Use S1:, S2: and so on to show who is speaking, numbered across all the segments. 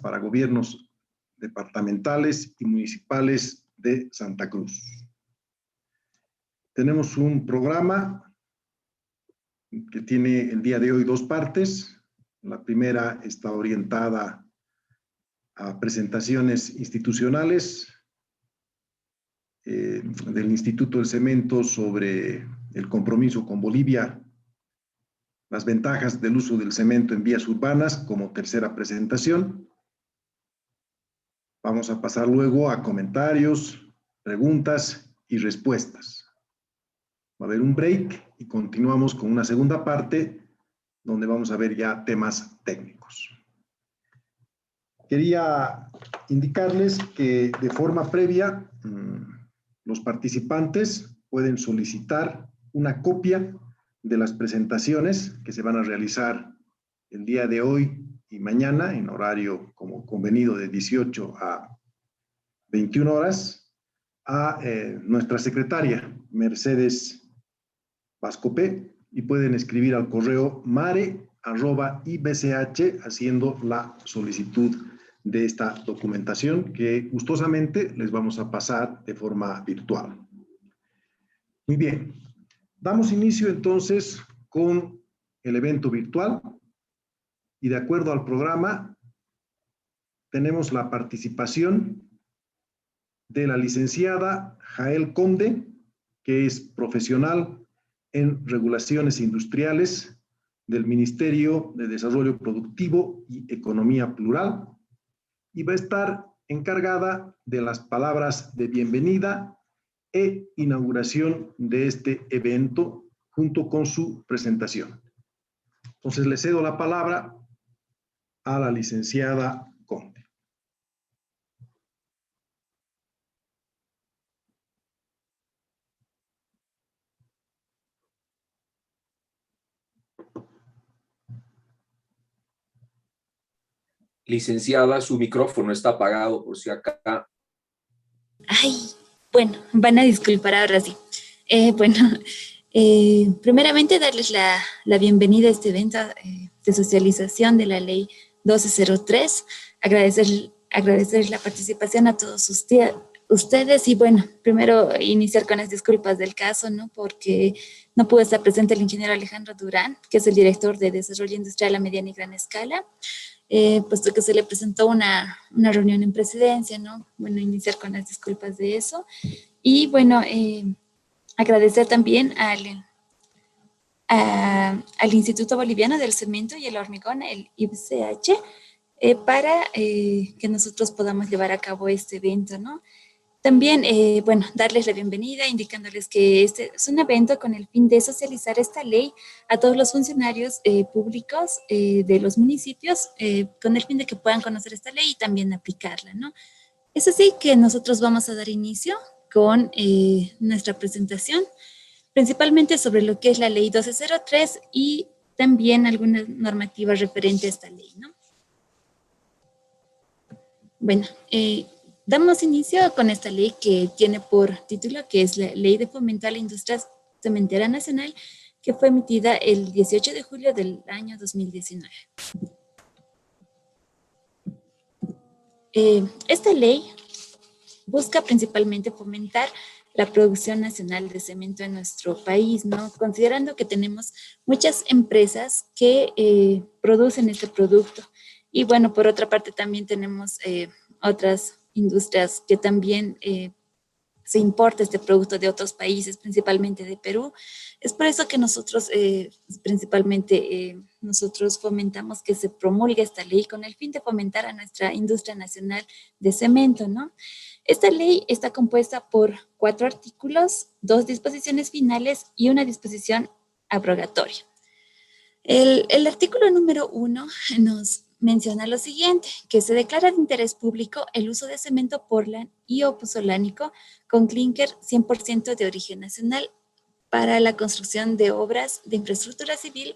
S1: para gobiernos departamentales y municipales de Santa Cruz. Tenemos un programa que tiene el día de hoy dos partes. La primera está orientada a presentaciones institucionales del Instituto del Cemento sobre el compromiso con Bolivia, las ventajas del uso del cemento en vías urbanas como tercera presentación. Vamos a pasar luego a comentarios, preguntas y respuestas. Va a haber un break y continuamos con una segunda parte donde vamos a ver ya temas técnicos. Quería indicarles que de forma previa los participantes pueden solicitar una copia de las presentaciones que se van a realizar el día de hoy y mañana en horario como convenido de 18 a 21 horas a nuestra secretaria Mercedes Vascopé y pueden escribir al correo mare@ibch haciendo la solicitud de esta documentación que gustosamente les vamos a pasar de forma virtual. Muy bien, damos inicio entonces con el evento virtual y de acuerdo al programa tenemos la participación de la licenciada Jael Conde, que es profesional en regulaciones industriales del Ministerio de Desarrollo Productivo y Economía Plural, y va a estar encargada de las palabras de bienvenida e inauguración de este evento junto con su presentación. Entonces le cedo la palabra a la licenciada Conde.
S2: Licenciada, su micrófono está apagado por si acá.
S3: Ay, bueno, van a disculpar ahora sí. Primeramente darles la bienvenida a este evento de socialización de la ley 1203. Agradecer la participación a todos ustedes y bueno, primero iniciar con las disculpas del caso, ¿no? Porque no pudo estar presente el ingeniero Alejandro Durán, que es el director de Desarrollo Industrial a Mediana y Gran Escala. Puesto que se le presentó una reunión en presidencia, ¿no? Bueno, iniciar con las disculpas de eso. Y bueno, agradecer también al Instituto Boliviano del Cemento y el Hormigón, el IBCH, para que nosotros podamos llevar a cabo este evento, ¿no? También, bueno, darles la bienvenida, indicándoles que este es un evento con el fin de socializar esta ley a todos los funcionarios públicos de los municipios, con el fin de que puedan conocer esta ley y también aplicarla, ¿no? Es así que nosotros vamos a dar inicio con nuestra presentación, principalmente sobre lo que es la ley 1203 y también algunas normativas referentes a esta ley, ¿no? Bueno, damos inicio con esta ley que tiene por título, que es la Ley de Fomento a la Industria Cementera Nacional, que fue emitida el 18 de julio del año 2019. Esta ley busca principalmente fomentar la producción nacional de cemento en nuestro país, ¿no? Considerando que tenemos muchas empresas que producen este producto. Y bueno, por otra parte también tenemos otras industrias que también se importa este producto de otros países, principalmente de Perú. Es por eso que nosotros, nosotros fomentamos que se promulgue esta ley con el fin de fomentar a nuestra industria nacional de cemento, ¿no? Esta ley está compuesta por 4 artículos, 2 disposiciones finales y una disposición abrogatoria. El artículo número 1 nos menciona lo siguiente, que se declara de interés público el uso de cemento Portland y o pozolánico con clínker 100% de origen nacional para la construcción de obras de infraestructura civil,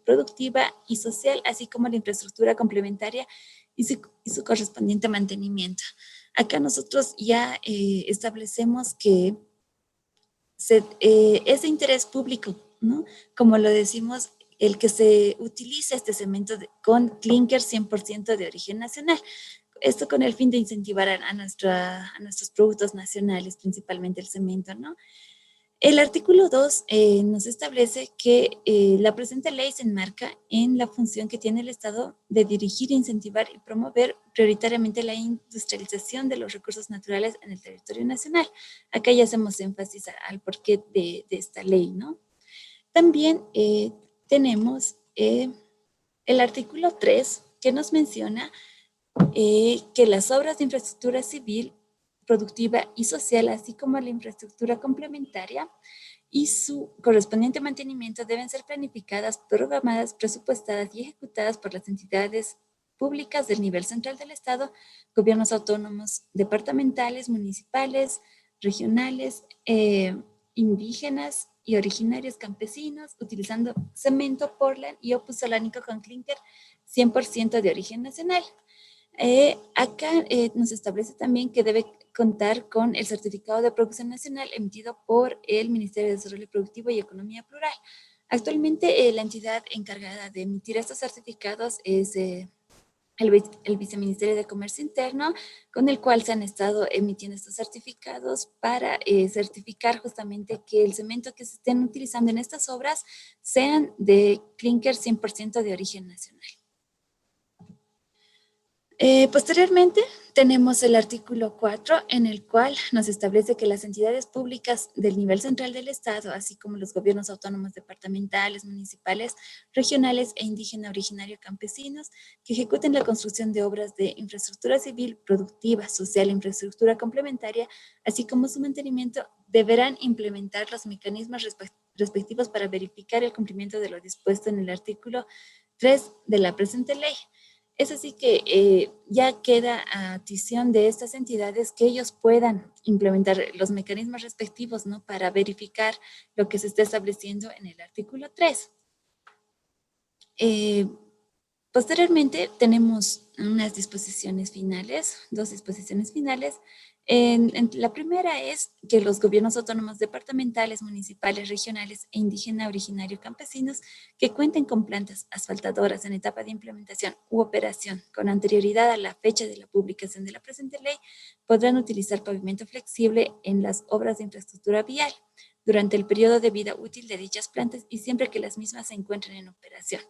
S3: productiva y social, así como la infraestructura complementaria y su correspondiente mantenimiento. Acá nosotros ya establecemos que es de interés público, ¿no? Como lo decimos, el que se utilice este cemento con clínker 100% de origen nacional. Esto con el fin de incentivar a nuestros productos nacionales, principalmente el cemento, ¿no? El artículo 2 nos establece que la presente ley se enmarca en la función que tiene el Estado de dirigir, incentivar y promover prioritariamente la industrialización de los recursos naturales en el territorio nacional. Acá ya hacemos énfasis al porqué de esta ley, ¿no? También tenemos el artículo 3 que nos menciona que las obras de infraestructura civil, productiva y social, así como la infraestructura complementaria y su correspondiente mantenimiento deben ser planificadas, programadas, presupuestadas y ejecutadas por las entidades públicas del nivel central del Estado, gobiernos autónomos, departamentales, municipales, regionales, indígenas y originarios campesinos, utilizando cemento, portland y opusolánico con clínker 100% de origen nacional. Acá nos establece también que debe contar con el certificado de producción nacional emitido por el Ministerio de Desarrollo Productivo y Economía Plural. Actualmente la entidad encargada de emitir estos certificados es el Viceministerio de Comercio Interno, con el cual se han estado emitiendo estos certificados para certificar justamente que el cemento que se estén utilizando en estas obras sean de clínker 100% de origen nacional. Posteriormente tenemos el artículo 4 en el cual nos establece que las entidades públicas del nivel central del Estado, así como los gobiernos autónomos departamentales, municipales, regionales e indígena originario campesinos que ejecuten la construcción de obras de infraestructura civil, productiva, social e infraestructura complementaria, así como su mantenimiento, deberán implementar los mecanismos respectivos para verificar el cumplimiento de lo dispuesto en el artículo 3 de la presente ley. Es así que ya queda a decisión de estas entidades que ellos puedan implementar los mecanismos respectivos, ¿no? Para verificar lo que se está estableciendo en el artículo 3. Posteriormente tenemos unas disposiciones finales, dos disposiciones finales. La primera es que los gobiernos autónomos departamentales, municipales, regionales e indígena originario campesinos que cuenten con plantas asfaltadoras en etapa de implementación u operación con anterioridad a la fecha de la publicación de la presente ley podrán utilizar pavimento flexible en las obras de infraestructura vial durante el periodo de vida útil de dichas plantas y siempre que las mismas se encuentren en operación.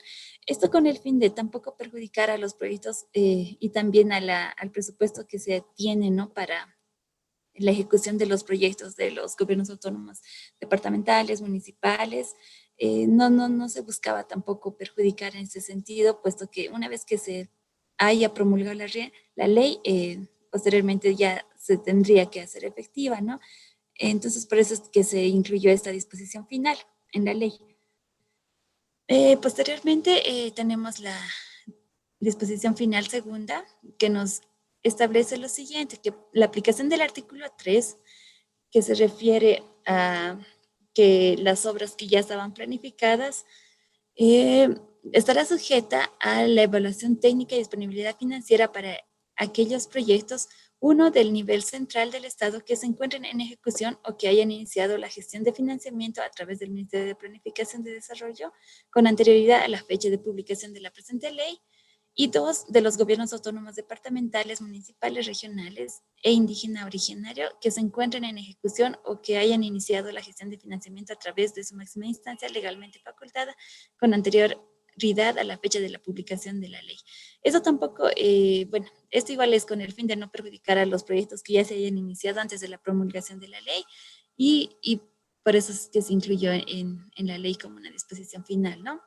S3: Esto con el fin de tampoco perjudicar a los proyectos y también al presupuesto que se tiene, ¿no? Para la ejecución de los proyectos de los gobiernos autónomos departamentales, municipales. No se buscaba tampoco perjudicar en ese sentido, puesto que una vez que se haya promulgado la ley, posteriormente ya se tendría que hacer efectiva, ¿no? Entonces, por eso es que se incluyó esta disposición final en la ley. Posteriormente, tenemos la disposición final segunda, que nos establece lo siguiente, que la aplicación del artículo 3, que se refiere a que las obras que ya estaban planificadas, estará sujeta a la evaluación técnica y disponibilidad financiera para aquellos proyectos, uno del nivel central del Estado que se encuentren en ejecución o que hayan iniciado la gestión de financiamiento a través del Ministerio de Planificación de Desarrollo con anterioridad a la fecha de publicación de la presente ley, y dos, de los gobiernos autónomos departamentales, municipales, regionales e indígena originario que se encuentren en ejecución o que hayan iniciado la gestión de financiamiento a través de su máxima instancia legalmente facultada con anterioridad a la fecha de la publicación de la ley. Eso tampoco, bueno, esto igual es con el fin de no perjudicar a los proyectos que ya se hayan iniciado antes de la promulgación de la ley y por eso es que se incluyó en la ley como una disposición final, ¿no?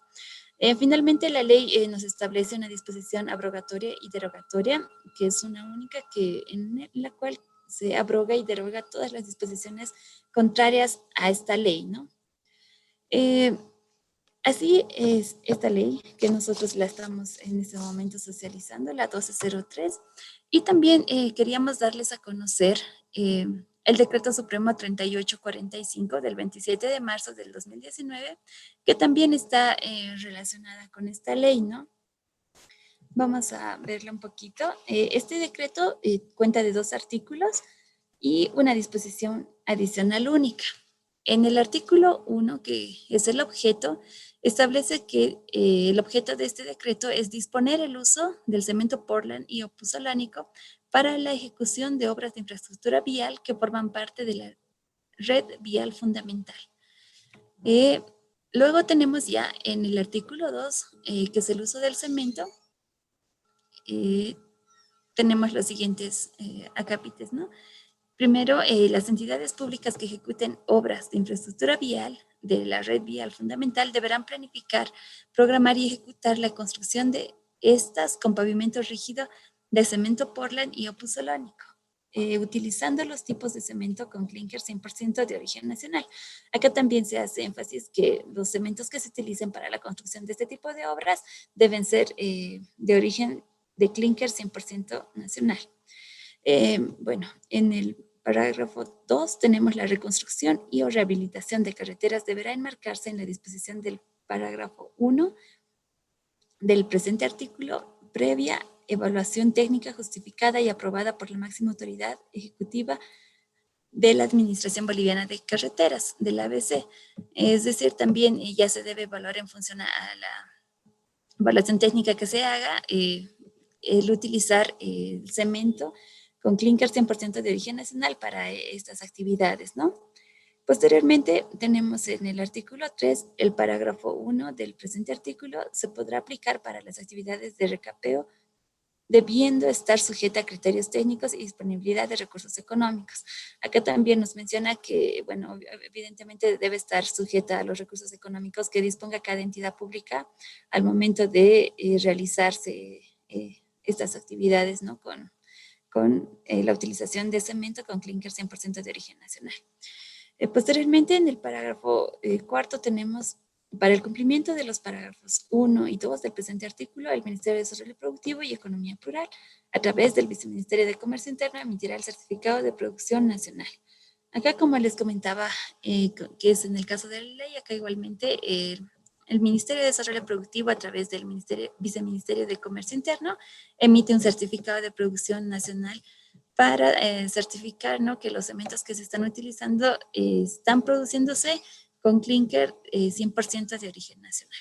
S3: Finalmente, la ley nos establece una disposición abrogatoria y derogatoria, que es una única en la cual se abroga y deroga todas las disposiciones contrarias a esta ley, ¿no? Así es esta ley que nosotros la estamos en este momento socializando, la 1203, y también queríamos darles a conocer el Decreto Supremo 3845 del 27 de marzo del 2019, que también está relacionada con esta ley, ¿no? Vamos a verla un poquito. Este decreto cuenta de 2 artículos y una disposición adicional única. En el artículo 1, que es el objeto, establece que el objeto de este decreto es disponer el uso del cemento Portland y puzolánico para la ejecución de obras de infraestructura vial que forman parte de la red vial fundamental. Luego tenemos ya en el artículo 2, que es el uso del cemento, tenemos los siguientes acápites, ¿no? Primero, las entidades públicas que ejecuten obras de infraestructura vial de la red vial fundamental deberán planificar, programar y ejecutar la construcción de estas con pavimento rígido de cemento Portland y puzolánico, utilizando los tipos de cemento con clinker 100% de origen nacional. Acá también se hace énfasis que los cementos que se utilicen para la construcción de este tipo de obras deben ser de origen de clinker 100% nacional. Bueno, en el parágrafo 2 tenemos la reconstrucción y o rehabilitación de carreteras deberá enmarcarse en la disposición del parágrafo 1 del presente artículo previa evaluación técnica justificada y aprobada por la máxima autoridad ejecutiva de la Administración Boliviana de Carreteras, de la ABC. Es decir, también ya se debe evaluar en función a la evaluación técnica que se haga, el utilizar el cemento con clinker 100% de origen nacional para estas actividades, ¿no? Posteriormente, tenemos en el artículo 3, el parágrafo 1 del presente artículo se podrá aplicar para las actividades de recapeo, debiendo estar sujeta a criterios técnicos y disponibilidad de recursos económicos. Acá también nos menciona que, bueno, evidentemente debe estar sujeta a los recursos económicos que disponga cada entidad pública al momento de realizarse estas actividades, ¿no? Con la utilización de cemento con clinker 100% de origen nacional. Posteriormente, en el parágrafo 4 tenemos, para el cumplimiento de los parágrafos 1 y 2 del presente artículo, el Ministerio de Desarrollo Productivo y Economía Plural, a través del Viceministerio de Comercio Interno, emitirá el certificado de producción nacional. Acá, como les comentaba, que es en el caso de la ley, acá igualmente el Ministerio de Desarrollo Productivo, a través del Viceministerio de Comercio Interno, emite un certificado de producción nacional para certificar, ¿no?, que los cementos que se están utilizando están produciéndose con clinker 100% de origen nacional.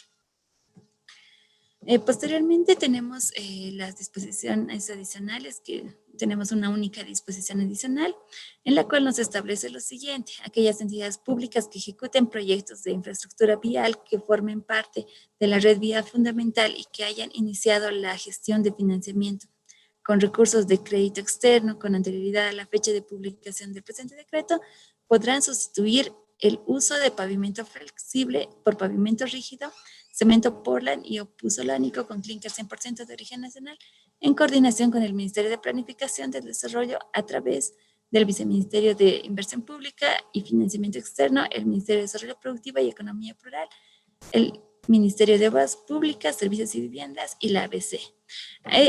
S3: Posteriormente tenemos las disposiciones adicionales, que tenemos una única disposición adicional en la cual nos establece lo siguiente: aquellas entidades públicas que ejecuten proyectos de infraestructura vial que formen parte de la red vial fundamental y que hayan iniciado la gestión de financiamiento con recursos de crédito externo con anterioridad a la fecha de publicación del presente decreto, podrán sustituir el uso de pavimento flexible por pavimento rígido, cemento Portland y puzolánico con clinker 100% de origen nacional, en coordinación con el Ministerio de Planificación del Desarrollo a través del Viceministerio de Inversión Pública y Financiamiento Externo, el Ministerio de Desarrollo Productivo y Economía Plural, el Ministerio de Obras Públicas, Servicios y Viviendas y la ABC.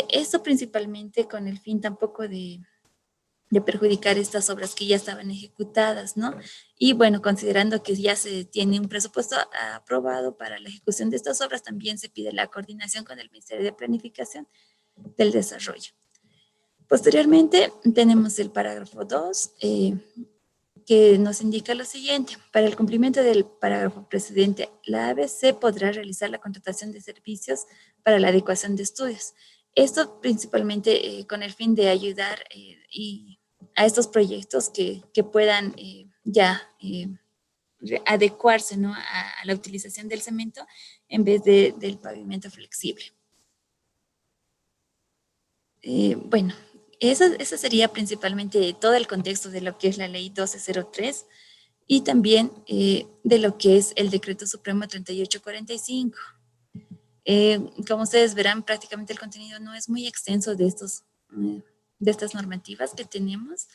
S3: Esto principalmente con el fin tampoco de perjudicar estas obras que ya estaban ejecutadas, ¿no? Y bueno, considerando que ya se tiene un presupuesto aprobado para la ejecución de estas obras, también se pide la coordinación con el Ministerio de Planificación del Desarrollo. Posteriormente, tenemos el parágrafo 2, que nos indica lo siguiente: para el cumplimiento del parágrafo precedente, la ABC podrá realizar la contratación de servicios para la adecuación de estudios. Esto principalmente con el fin de ayudar a estos proyectos que puedan adecuarse, ¿no?, a la utilización del cemento en vez del pavimento flexible. Bueno, eso sería principalmente todo el contexto de lo que es la ley 1203 y también de lo que es el decreto supremo 3845. Como ustedes verán, prácticamente el contenido no es muy extenso de estas normativas que tenemos,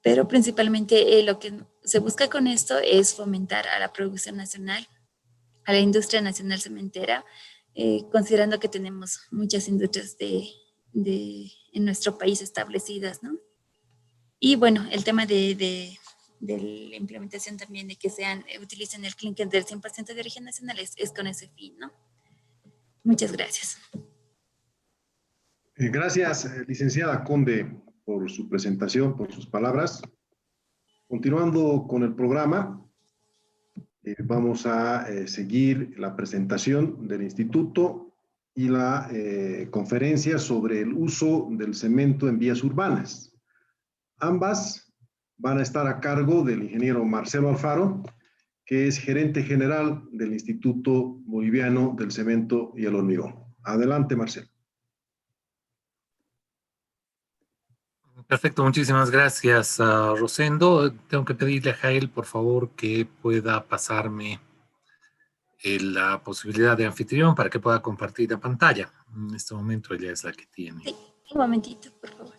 S3: pero principalmente lo que se busca con esto es fomentar a la producción nacional, a la industria nacional cementera, considerando que tenemos muchas industrias en nuestro país establecidas, ¿no? Y bueno, el tema de la implementación también de que utilicen el clinker del 100% de origen nacional es con ese fin, ¿no? Muchas gracias.
S1: Gracias, licenciada Conde, por su presentación, por sus palabras. Continuando con el programa, Vamos a seguir la presentación del instituto y la conferencia sobre el uso del cemento en vías urbanas. Ambas van a estar a cargo del ingeniero Marcelo Alfaro, que es gerente general del Instituto Boliviano del Cemento y el Hormigón. Adelante, Marcelo.
S4: Perfecto, muchísimas gracias, Rosendo. Tengo que pedirle a Jael, por favor, que pueda pasarme la posibilidad de anfitrión para que pueda compartir la pantalla. En este momento ella es la que tiene.
S3: Sí, un momentito, por favor.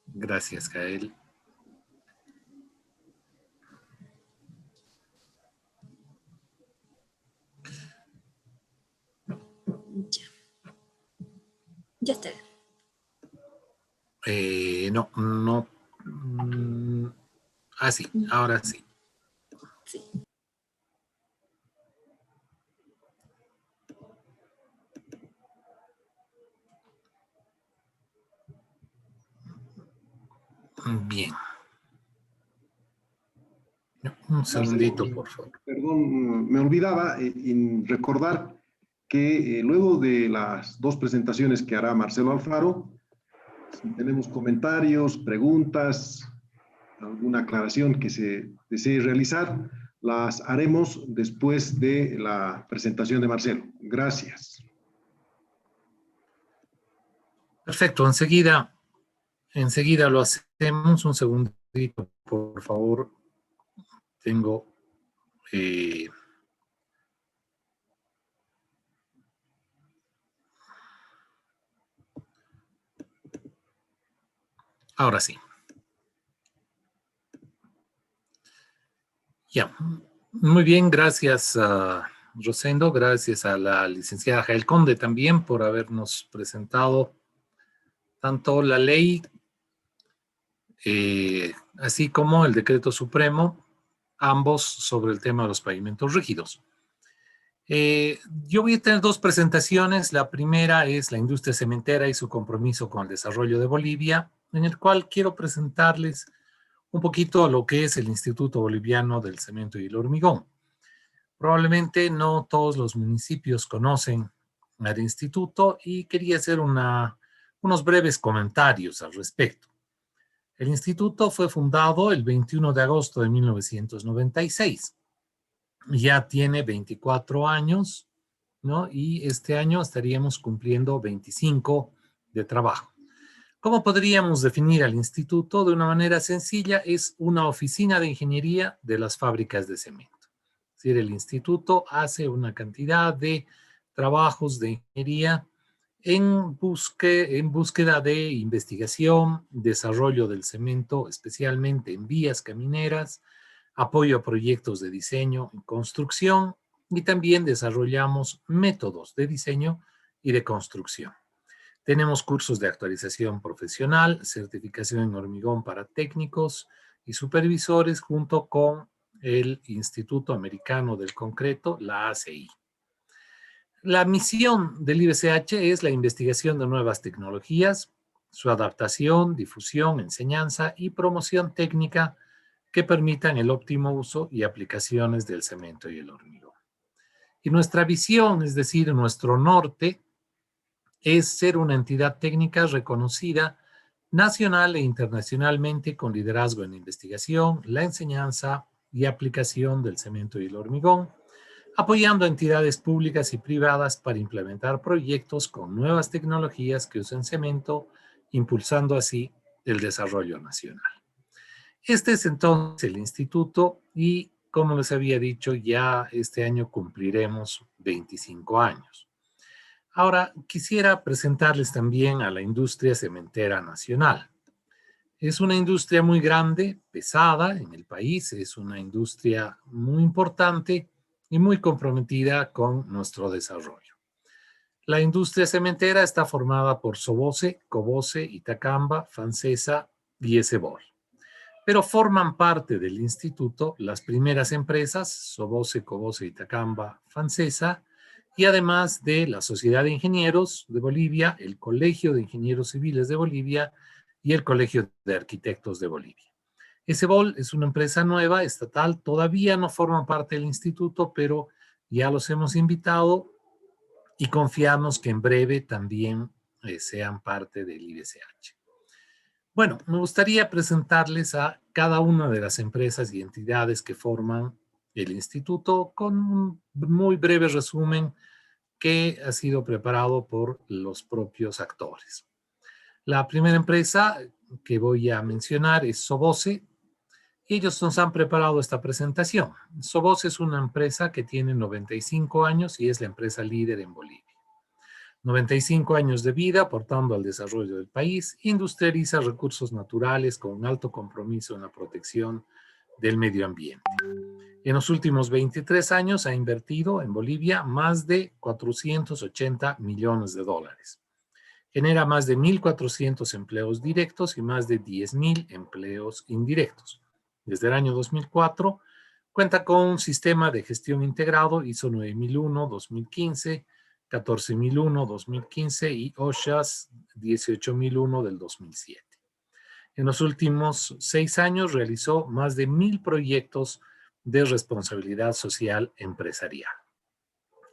S4: Gracias, Jael.
S3: Ya. Ya está.
S4: No. Sí, ahora sí.
S3: Sí.
S4: Bien. Un segundito, por favor.
S1: Perdón, me olvidaba en recordar que luego de las dos presentaciones que hará Marcelo Alfaro, si tenemos comentarios, preguntas, alguna aclaración que se desee realizar, las haremos después de la presentación de Marcelo. Gracias.
S4: Perfecto, enseguida lo hacemos. Un segundito, por favor. Tengo... Ahora sí. Ya. Muy bien, gracias Rosendo, gracias a la licenciada Jael Conde también por habernos presentado tanto la ley así como el decreto supremo, ambos sobre el tema de los pavimentos rígidos. Yo voy a tener dos presentaciones. La primera es la industria cementera y su compromiso con el desarrollo de Bolivia, en el cual quiero presentarles un poquito lo que es el Instituto Boliviano del Cemento y el Hormigón. Probablemente no todos los municipios conocen al instituto y quería hacer unos breves comentarios al respecto. El instituto fue fundado el 21 de agosto de 1996. Ya tiene 24 años, ¿no? Y este año estaríamos cumpliendo 25 de trabajo. ¿Cómo podríamos definir al instituto? De una manera sencilla, es una oficina de ingeniería de las fábricas de cemento. Es decir, el instituto hace una cantidad de trabajos de ingeniería en búsqueda de investigación, desarrollo del cemento, especialmente en vías camineras, apoyo a proyectos de diseño y construcción, y también desarrollamos métodos de diseño y de construcción. Tenemos cursos de actualización profesional, certificación en hormigón para técnicos y supervisores, junto con el Instituto Americano del Concreto, la ACI. La misión del IBCH es la investigación de nuevas tecnologías, su adaptación, difusión, enseñanza y promoción técnica que permitan el óptimo uso y aplicaciones del cemento y el hormigón. Y nuestra visión, es decir, nuestro norte, es ser una entidad técnica reconocida nacional e internacionalmente con liderazgo en investigación, la enseñanza y aplicación del cemento y el hormigón, apoyando a entidades públicas y privadas para implementar proyectos con nuevas tecnologías que usen cemento, impulsando así el desarrollo nacional. Este es entonces el instituto y, como les había dicho, ya este año cumpliremos 25 años. Ahora, quisiera presentarles también a la industria cementera nacional. Es una industria muy grande, pesada en el país, es una industria muy importante y muy comprometida con nuestro desarrollo. La industria cementera está formada por Soboce, Cobose, Itacamba, Fancesa y Esebol. Pero forman parte del instituto las primeras empresas, Soboce, Cobose, Itacamba, Fancesa, y además de la Sociedad de Ingenieros de Bolivia, el Colegio de Ingenieros Civiles de Bolivia y el Colegio de Arquitectos de Bolivia. Esebol es una empresa nueva, estatal, todavía no forma parte del instituto, pero ya los hemos invitado y confiamos que en breve también sean parte del IBCH. Bueno, me gustaría presentarles a cada una de las empresas y entidades que forman el instituto con un muy breve resumen que ha sido preparado por los propios actores. La primera empresa que voy a mencionar es Soboce. Ellos nos han preparado esta presentación. Soboce es una empresa que tiene 95 años y es la empresa líder en Bolivia. 95 años de vida aportando al desarrollo del país, industrializa recursos naturales con un alto compromiso en la protección del medio ambiente. En los últimos 23 años ha invertido en Bolivia más de 480 millones de dólares. Genera más de 1.400 empleos directos y más de 10.000 empleos indirectos. Desde el año 2004 cuenta con un sistema de gestión integrado ISO 9001-2015, 14.001-2015 y OSHAS 18.001 del 2007. En los últimos 6 años realizó más de 1.000 proyectos de responsabilidad social empresarial.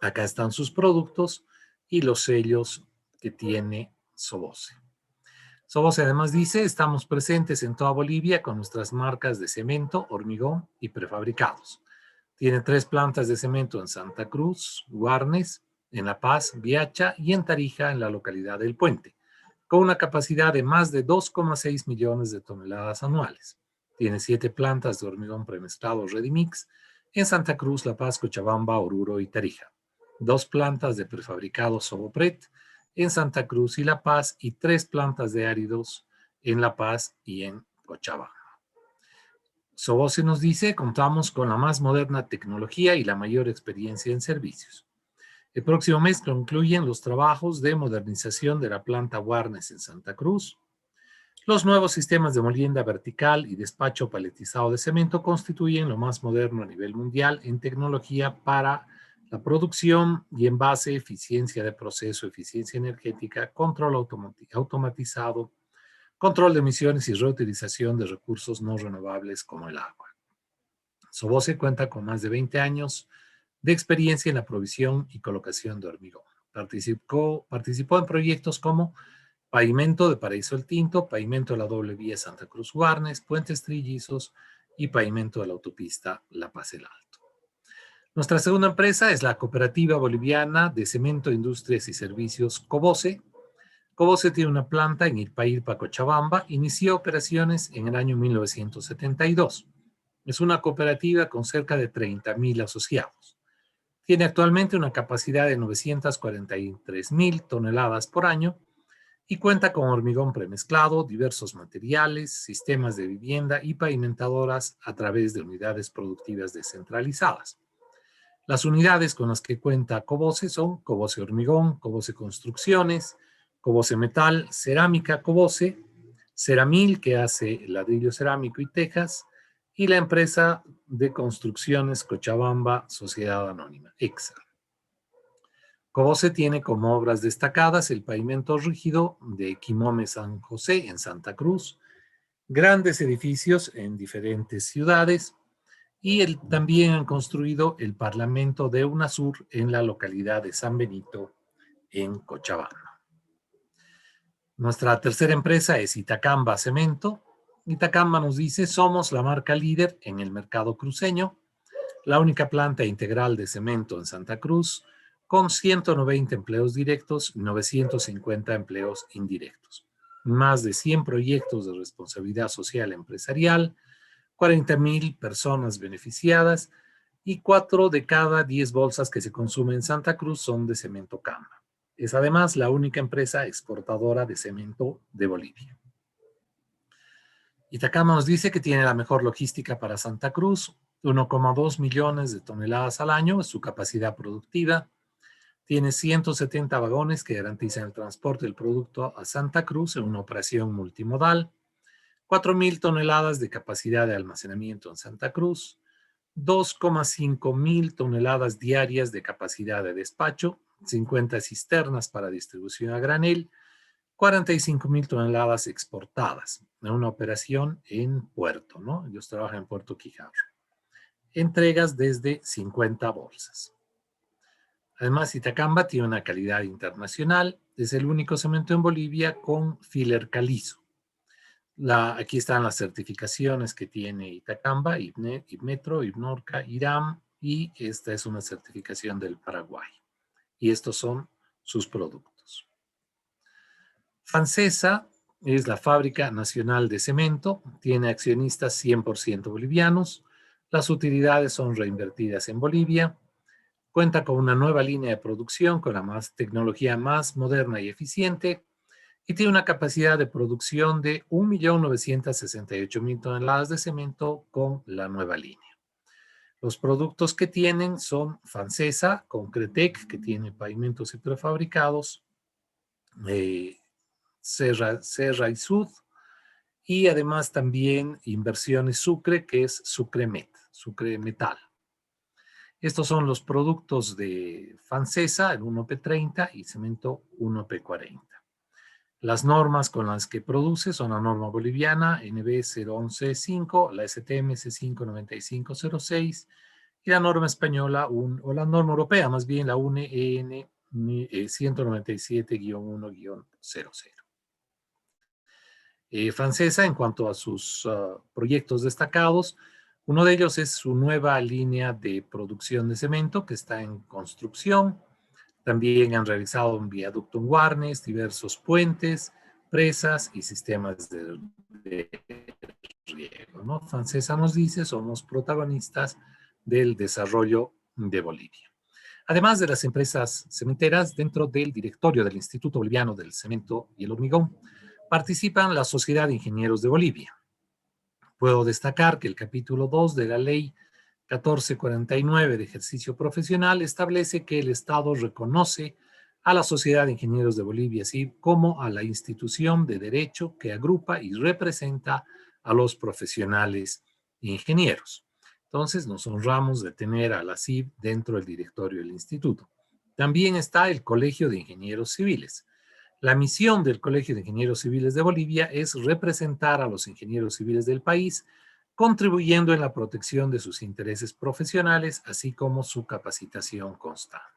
S4: Acá están sus productos y los sellos que tiene Soboce. Soboce además dice, estamos presentes en toda Bolivia con nuestras marcas de cemento, hormigón y prefabricados. Tiene 3 plantas de cemento en Santa Cruz, Guarnes, en La Paz, Viacha y en Tarija, en la localidad del Puente, con una capacidad de más de 2,6 millones de toneladas anuales. Tiene 7 plantas de hormigón premezclado Redimix en Santa Cruz, La Paz, Cochabamba, Oruro y Tarija. 2 plantas de prefabricados Sobopret en Santa Cruz y La Paz y 3 plantas de áridos en La Paz y en Cochabamba. Soboce nos dice, contamos con la más moderna tecnología y la mayor experiencia en servicios. El próximo mes concluyen los trabajos de modernización de la planta Guarnes en Santa Cruz. Los nuevos sistemas de molienda vertical y despacho paletizado de cemento constituyen lo más moderno a nivel mundial en tecnología para la producción y envase, eficiencia de proceso, eficiencia energética, control automatizado, control de emisiones y reutilización de recursos no renovables como el agua. Soboce cuenta con más de 20 años de experiencia en la provisión y colocación de hormigón. Participó en proyectos como pavimento de Paraíso El Tinto, pavimento de la doble vía Santa Cruz Guarnes, puentes trillizos y pavimento de la autopista La Paz El Alto. Nuestra segunda empresa es la Cooperativa Boliviana de Cemento, Industrias y Servicios Coboce. Coboce tiene una planta en Ilpailpa, Cochabamba. Inició operaciones en el año 1972. Es una cooperativa con cerca de 30.000 asociados. Tiene actualmente una capacidad de 943.000 toneladas por año y cuenta con hormigón premezclado, diversos materiales, sistemas de vivienda y pavimentadoras a través de unidades productivas descentralizadas. Las unidades con las que cuenta Coboce son Coboce Hormigón, Coboce Construcciones, Coboce Metal, Cerámica Coboce, Ceramil, que hace ladrillo cerámico y tejas, y la empresa de construcciones Cochabamba Sociedad Anónima, EXA. Coboce tiene como obras destacadas el pavimento rígido de Quimome San José en Santa Cruz, grandes edificios en diferentes ciudades, y también han construido el Parlamento de UNASUR en la localidad de San Benito, en Cochabamba. Nuestra tercera empresa es Itacamba Cemento. Itacamba nos dice, somos la marca líder en el mercado cruceño, la única planta integral de cemento en Santa Cruz, con 190 empleos directos y 950 empleos indirectos. Más de 100 proyectos de responsabilidad social empresarial, 40.000 personas beneficiadas y 4 de cada 10 bolsas que se consumen en Santa Cruz son de cemento Camba. Es además la única empresa exportadora de cemento de Bolivia. Itacamba nos dice que tiene la mejor logística para Santa Cruz, 1,2 millones de toneladas al año es su capacidad productiva. Tiene 170 vagones que garantizan el transporte del producto a Santa Cruz en una operación multimodal. 4.000 toneladas de capacidad de almacenamiento en Santa Cruz, 2,5 mil toneladas diarias de capacidad de despacho, 50 cisternas para distribución a granel, 45.000 toneladas exportadas. una operación en Puerto, ¿no? Ellos trabajan en Puerto Quijarro. Entregas desde 50 bolsas. Además, Itacamba tiene una calidad internacional. Es el único cemento en Bolivia con filler calizo. Aquí están las certificaciones que tiene Itacamba, IPMETRO, IPNORCA, IRAM, y esta es una certificación del Paraguay. Y estos son sus productos. FANCESA es la Fábrica Nacional de Cemento, tiene accionistas 100% bolivianos, las utilidades son reinvertidas en Bolivia, cuenta con una nueva línea de producción con la tecnología más moderna y eficiente y tiene una capacidad de producción de 1.968.000 toneladas de cemento con la nueva línea. Los productos que tienen son FANCESA, Concretec, que tiene pavimentos y prefabricados, Serra y Sud, y además también Inversiones Sucre, que es Sucremet, Sucre Metal. Estos son los productos de FANCESA, el 1P30 y cemento 1P40. Las normas con las que produce son la norma boliviana NB 0115, la STM C59506 y la norma española, o la norma europea más bien, la UNE-EN 197-1-00. FANCESA, en cuanto a sus proyectos destacados, uno de ellos es su nueva línea de producción de cemento que está en construcción. También han realizado un viaducto en Guarnes, diversos puentes, presas y sistemas de riego, ¿no? FANCESA nos dice, somos protagonistas del desarrollo de Bolivia. Además de las empresas cementeras, dentro del directorio del Instituto Boliviano del Cemento y el Hormigón, participan la Sociedad de Ingenieros de Bolivia. Puedo destacar que el capítulo 2 de la Ley 1449 de ejercicio profesional establece que el Estado reconoce a la Sociedad de Ingenieros de Bolivia, así como a la institución de derecho que agrupa y representa a los profesionales ingenieros. Entonces, nos honramos de tener a la CIB dentro del directorio del instituto. También está el Colegio de Ingenieros Civiles. La misión del Colegio de Ingenieros Civiles de Bolivia es representar a los ingenieros civiles del país, contribuyendo en la protección de sus intereses profesionales, así como su capacitación constante.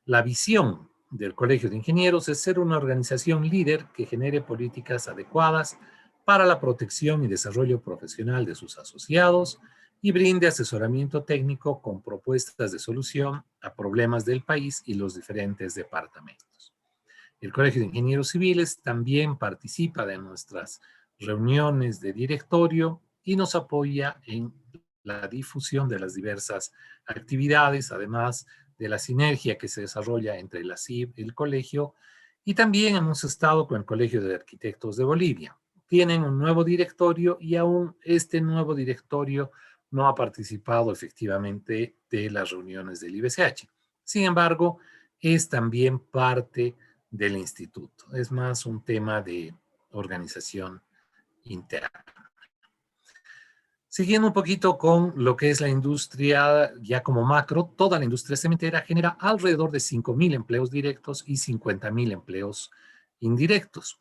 S4: La visión del Colegio de Ingenieros es ser una organización líder que genere políticas adecuadas para la protección y desarrollo profesional de sus asociados y brinde asesoramiento técnico con propuestas de solución a problemas del país y los diferentes departamentos. El Colegio de Ingenieros Civiles también participa de nuestras reuniones de directorio y nos apoya en la difusión de las diversas actividades, además de la sinergia que se desarrolla entre la CIB y el colegio, y también hemos estado con el Colegio de Arquitectos de Bolivia. Tienen un nuevo directorio y aún este nuevo directorio no ha participado efectivamente de las reuniones del IBCH. Sin embargo, es también parte del instituto. Es más un tema de organización interna. Siguiendo un poquito con lo que es la industria ya como macro, toda la industria cementera genera alrededor de 5.000 empleos directos y 50.000 empleos indirectos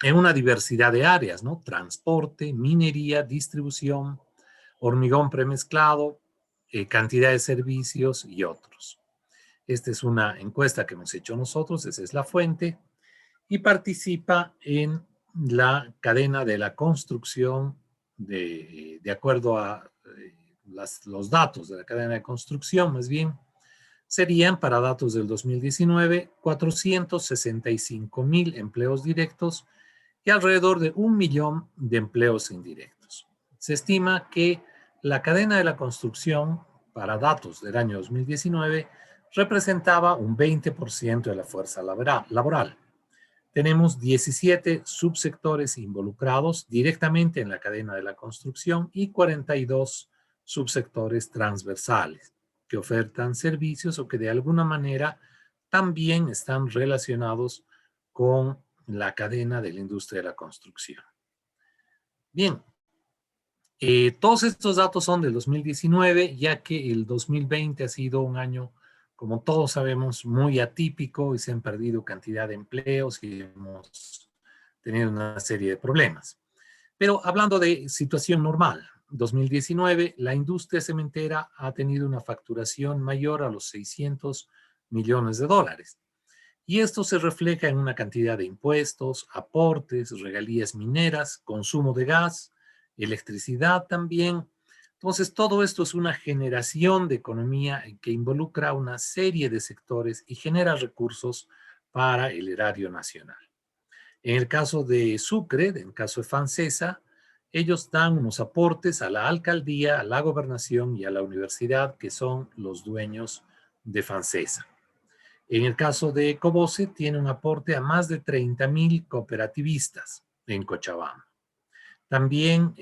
S4: en una diversidad de áreas, ¿no? Transporte, minería, distribución, hormigón premezclado, cantidad de servicios y otros. Esta es una encuesta que hemos hecho nosotros, esa es la fuente, y participa en la cadena de la construcción de acuerdo a los datos de la cadena de construcción, más bien, serían para datos del 2019 465.000 empleos directos y alrededor de 1 millón de empleos indirectos. Se estima que la cadena de la construcción para datos del año 2019 representaba un 20% de la fuerza laboral. Tenemos 17 subsectores involucrados directamente en la cadena de la construcción y 42 subsectores transversales que ofertan servicios o que de alguna manera también están relacionados con la cadena de la industria de la construcción. Bien, todos estos datos son del 2019, ya que el 2020 ha sido un año, como todos sabemos, muy atípico y se han perdido cantidad de empleos y hemos tenido una serie de problemas. Pero hablando de situación normal, 2019, la industria cementera ha tenido una facturación mayor a los 600 millones de dólares. Y esto se refleja en una cantidad de impuestos, aportes, regalías mineras, consumo de gas, electricidad también. Entonces, todo esto es una generación de economía que involucra una serie de sectores y genera recursos para el erario nacional. En el caso de Sucre, en el caso de FANSESA, ellos dan unos aportes a la alcaldía, a la gobernación y a la universidad, que son los dueños de FANSESA. En el caso de Cobose, tiene un aporte a más de 30,000 cooperativistas en Cochabamba. También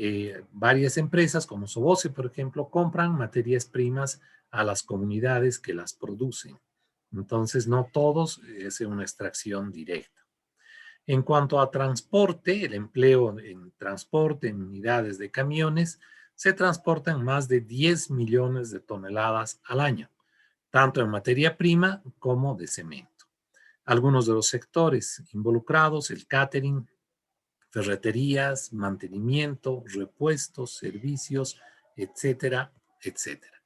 S4: varias empresas como Sobose, por ejemplo, compran materias primas a las comunidades que las producen. Entonces, no todos es una extracción directa. En cuanto a transporte, el empleo en transporte en unidades de camiones, se transportan más de 10 millones de toneladas al año, tanto en materia prima como de cemento. Algunos de los sectores involucrados, el catering, ferreterías, mantenimiento, repuestos, servicios, etcétera, etcétera.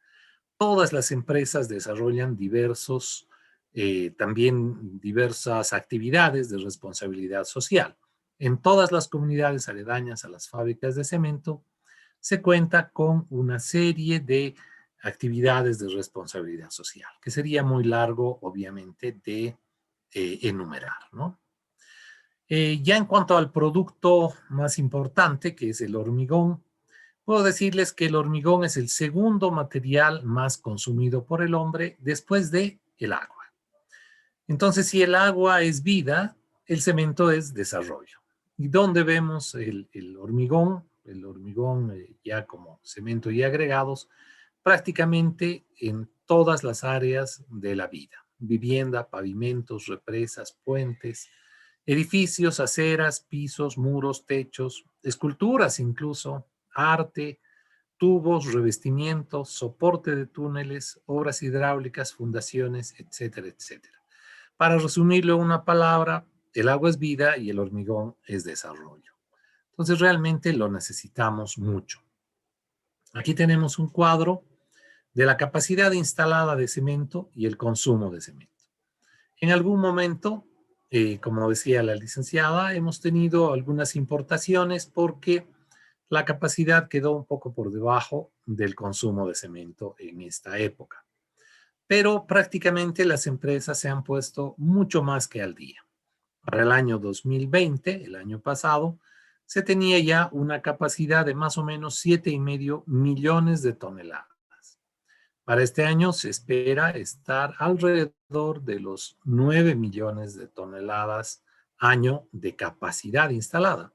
S4: Todas las empresas desarrollan también diversas actividades de responsabilidad social. En todas las comunidades aledañas a las fábricas de cemento se cuenta con una serie de actividades de responsabilidad social, que sería muy largo, obviamente, de enumerar, ¿no? Ya en cuanto al producto más importante, que es el hormigón, puedo decirles que el hormigón es el segundo material más consumido por el hombre después de el agua. Entonces, si el agua es vida, el cemento es desarrollo. ¿Y dónde vemos el hormigón? El hormigón ya como cemento y agregados, prácticamente en todas las áreas de la vida. Vivienda, pavimentos, represas, puentes, edificios, aceras, pisos, muros, techos, esculturas incluso, arte, tubos, revestimientos, soporte de túneles, obras hidráulicas, fundaciones, etcétera, etcétera. Para resumirlo en una palabra, el agua es vida y el hormigón es desarrollo. Entonces realmente lo necesitamos mucho. Aquí tenemos un cuadro de la capacidad instalada de cemento y el consumo de cemento. En algún momento, como decía la licenciada, hemos tenido algunas importaciones porque la capacidad quedó un poco por debajo del consumo de cemento en esta época. Pero prácticamente las empresas se han puesto mucho más que al día. Para el año 2020, el año pasado, se tenía ya una capacidad de más o menos 7,5 millones de toneladas. Para este año se espera estar alrededor de los 9 millones de toneladas año de capacidad instalada.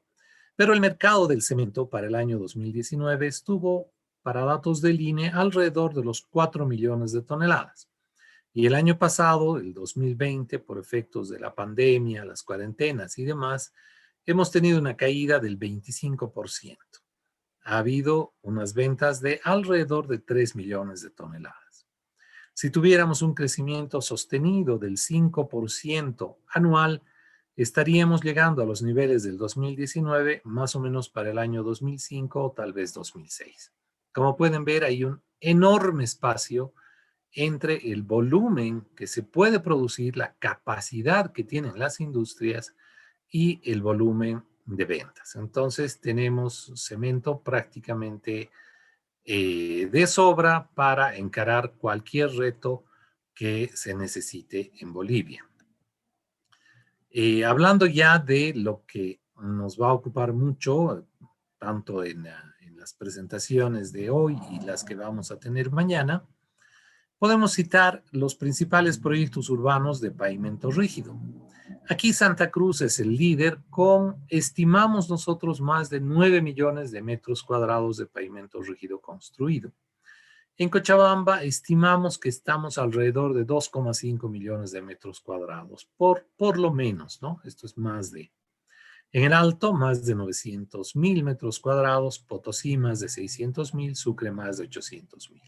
S4: Pero el mercado del cemento para el año 2019 estuvo, para datos del INE, alrededor de los 4 millones de toneladas. Y el año pasado, el 2020, por efectos de la pandemia, las cuarentenas y demás, hemos tenido una caída del 25%. Ha habido unas ventas de alrededor de 3 millones de toneladas. Si tuviéramos un crecimiento sostenido del 5% anual, estaríamos llegando a los niveles del 2019, más o menos para el año 2005 o tal vez 2006. Como pueden ver, hay un enorme espacio entre el volumen que se puede producir, la capacidad que tienen las industrias y el volumen de ventas. Entonces tenemos cemento prácticamente de sobra para encarar cualquier reto que se necesite en Bolivia. Hablando ya de lo que nos va a ocupar mucho, tanto en las presentaciones de hoy y las que vamos a tener mañana, podemos citar los principales proyectos urbanos de pavimento rígido. Aquí Santa Cruz es el líder con, estimamos nosotros, más de 9 millones de metros cuadrados de pavimento rígido construido. En Cochabamba estimamos que estamos alrededor de 2,5 millones de metros cuadrados, por lo menos, ¿no? Esto es más de. En el Alto, más de 900,000 metros cuadrados, Potosí más de 600,000, Sucre más de 800,000.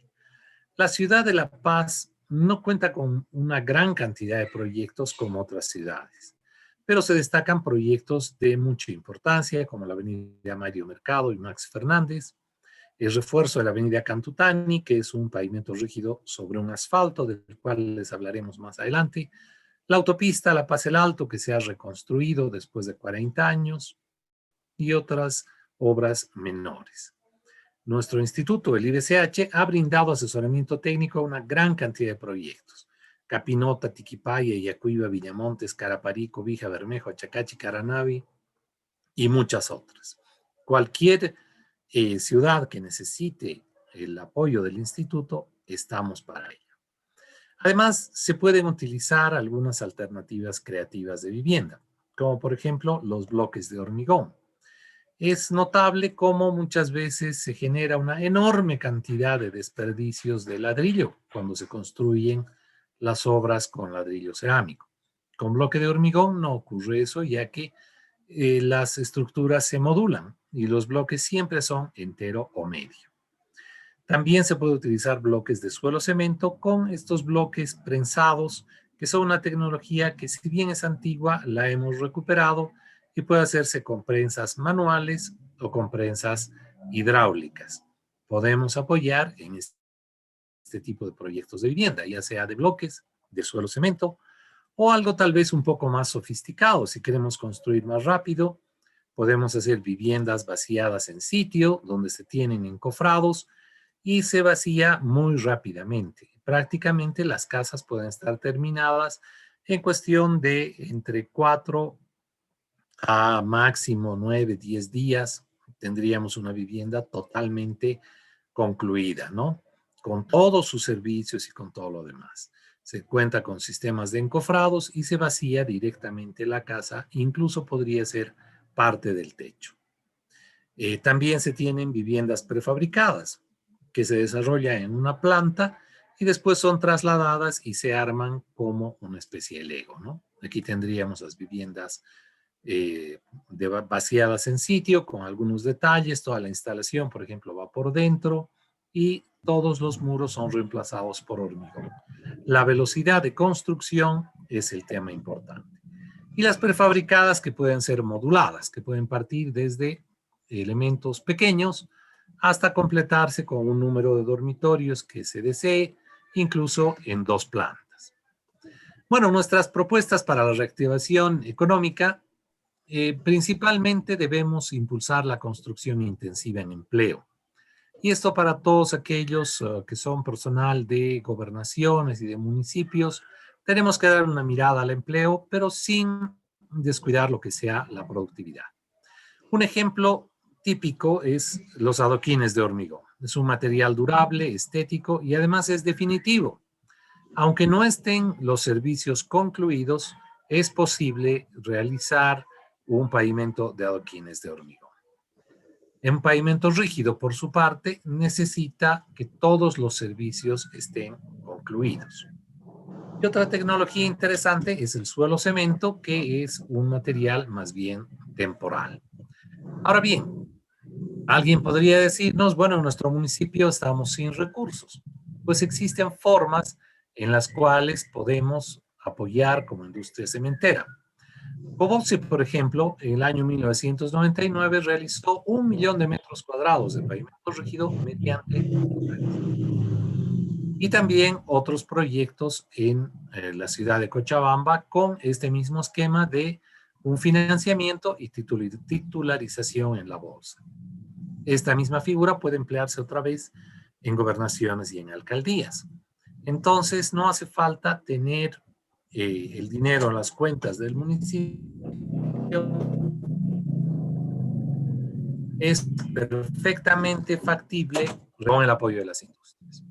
S4: La ciudad de La Paz no cuenta con una gran cantidad de proyectos como otras ciudades, pero se destacan proyectos de mucha importancia, como la avenida Mario Mercado y Max Fernández, el refuerzo de la avenida Cantutani, que es un pavimento rígido sobre un asfalto, del cual les hablaremos más adelante, la autopista La Paz el Alto, que se ha reconstruido después de 40 años, y otras obras menores. Nuestro instituto, el IBCH, ha brindado asesoramiento técnico a una gran cantidad de proyectos. Capinota, Tiquipaya, Yacuiba, Villamontes, Caraparico, Vija Bermejo, Achacachi, Caranavi y muchas otras. Cualquier ciudad que necesite el apoyo del instituto, estamos para ello. Además, se pueden utilizar algunas alternativas creativas de vivienda, como por ejemplo los bloques de hormigón. Es notable cómo muchas veces se genera una enorme cantidad de desperdicios de ladrillo cuando se construyen las obras con ladrillo cerámico. Con bloque de hormigón no ocurre eso, ya que las estructuras se modulan y los bloques siempre son entero o medio. También se puede utilizar bloques de suelo cemento con estos bloques prensados, que son una tecnología que, si bien es antigua, la hemos recuperado y puede hacerse con prensas manuales o con prensas hidráulicas. Podemos apoyar en este tipo de proyectos de vivienda, ya sea de bloques, de suelo cemento, o algo tal vez un poco más sofisticado. Si queremos construir más rápido, podemos hacer viviendas vaciadas en sitio, donde se tienen encofrados y se vacía muy rápidamente. Prácticamente las casas pueden estar terminadas en cuestión de entre 4 a máximo 9, 10 días. Tendríamos una vivienda totalmente concluida, ¿no? Con todos sus servicios y con todo lo demás. Se cuenta con sistemas de encofrados y se vacía directamente la casa, incluso podría ser parte del techo. También se tienen viviendas prefabricadas que se desarrollan en una planta y después son trasladadas y se arman como una especie de Lego, ¿no? Aquí tendríamos las viviendas vaciadas en sitio con algunos detalles. Toda la instalación, por ejemplo, va por dentro y todos los muros son reemplazados por hormigón. La velocidad de construcción es el tema importante. Y las prefabricadas, que pueden ser moduladas, que pueden partir desde elementos pequeños hasta completarse con un número de dormitorios que se desee, incluso en 2 plantas. Bueno, nuestras propuestas para la reactivación económica, principalmente debemos impulsar la construcción intensiva en empleo. Y esto para todos aquellos que son personal de gobernaciones y de municipios. Tenemos que dar una mirada al empleo, pero sin descuidar lo que sea la productividad. Un ejemplo típico es los adoquines de hormigón. Es un material durable, estético y además es definitivo. Aunque no estén los servicios concluidos, es posible realizar un pavimento de adoquines de hormigón. Un pavimento rígido, por su parte, necesita que todos los servicios estén concluidos. Y otra tecnología interesante es el suelo cemento, que es un material más bien temporal. Ahora bien, alguien podría decirnos, bueno, en nuestro municipio estamos sin recursos. Pues existen formas en las cuales podemos apoyar como industria cementera. Cobose, por ejemplo, en el año 1999 realizó 1 millón de metros cuadrados de pavimento rígido mediante. Y también otros proyectos en la ciudad de Cochabamba con este mismo esquema de un financiamiento y titularización en la bolsa. Esta misma figura puede emplearse otra vez en gobernaciones y en alcaldías. Entonces, no hace falta tener el dinero en las cuentas del municipio. Es perfectamente factible con el apoyo de las industrias.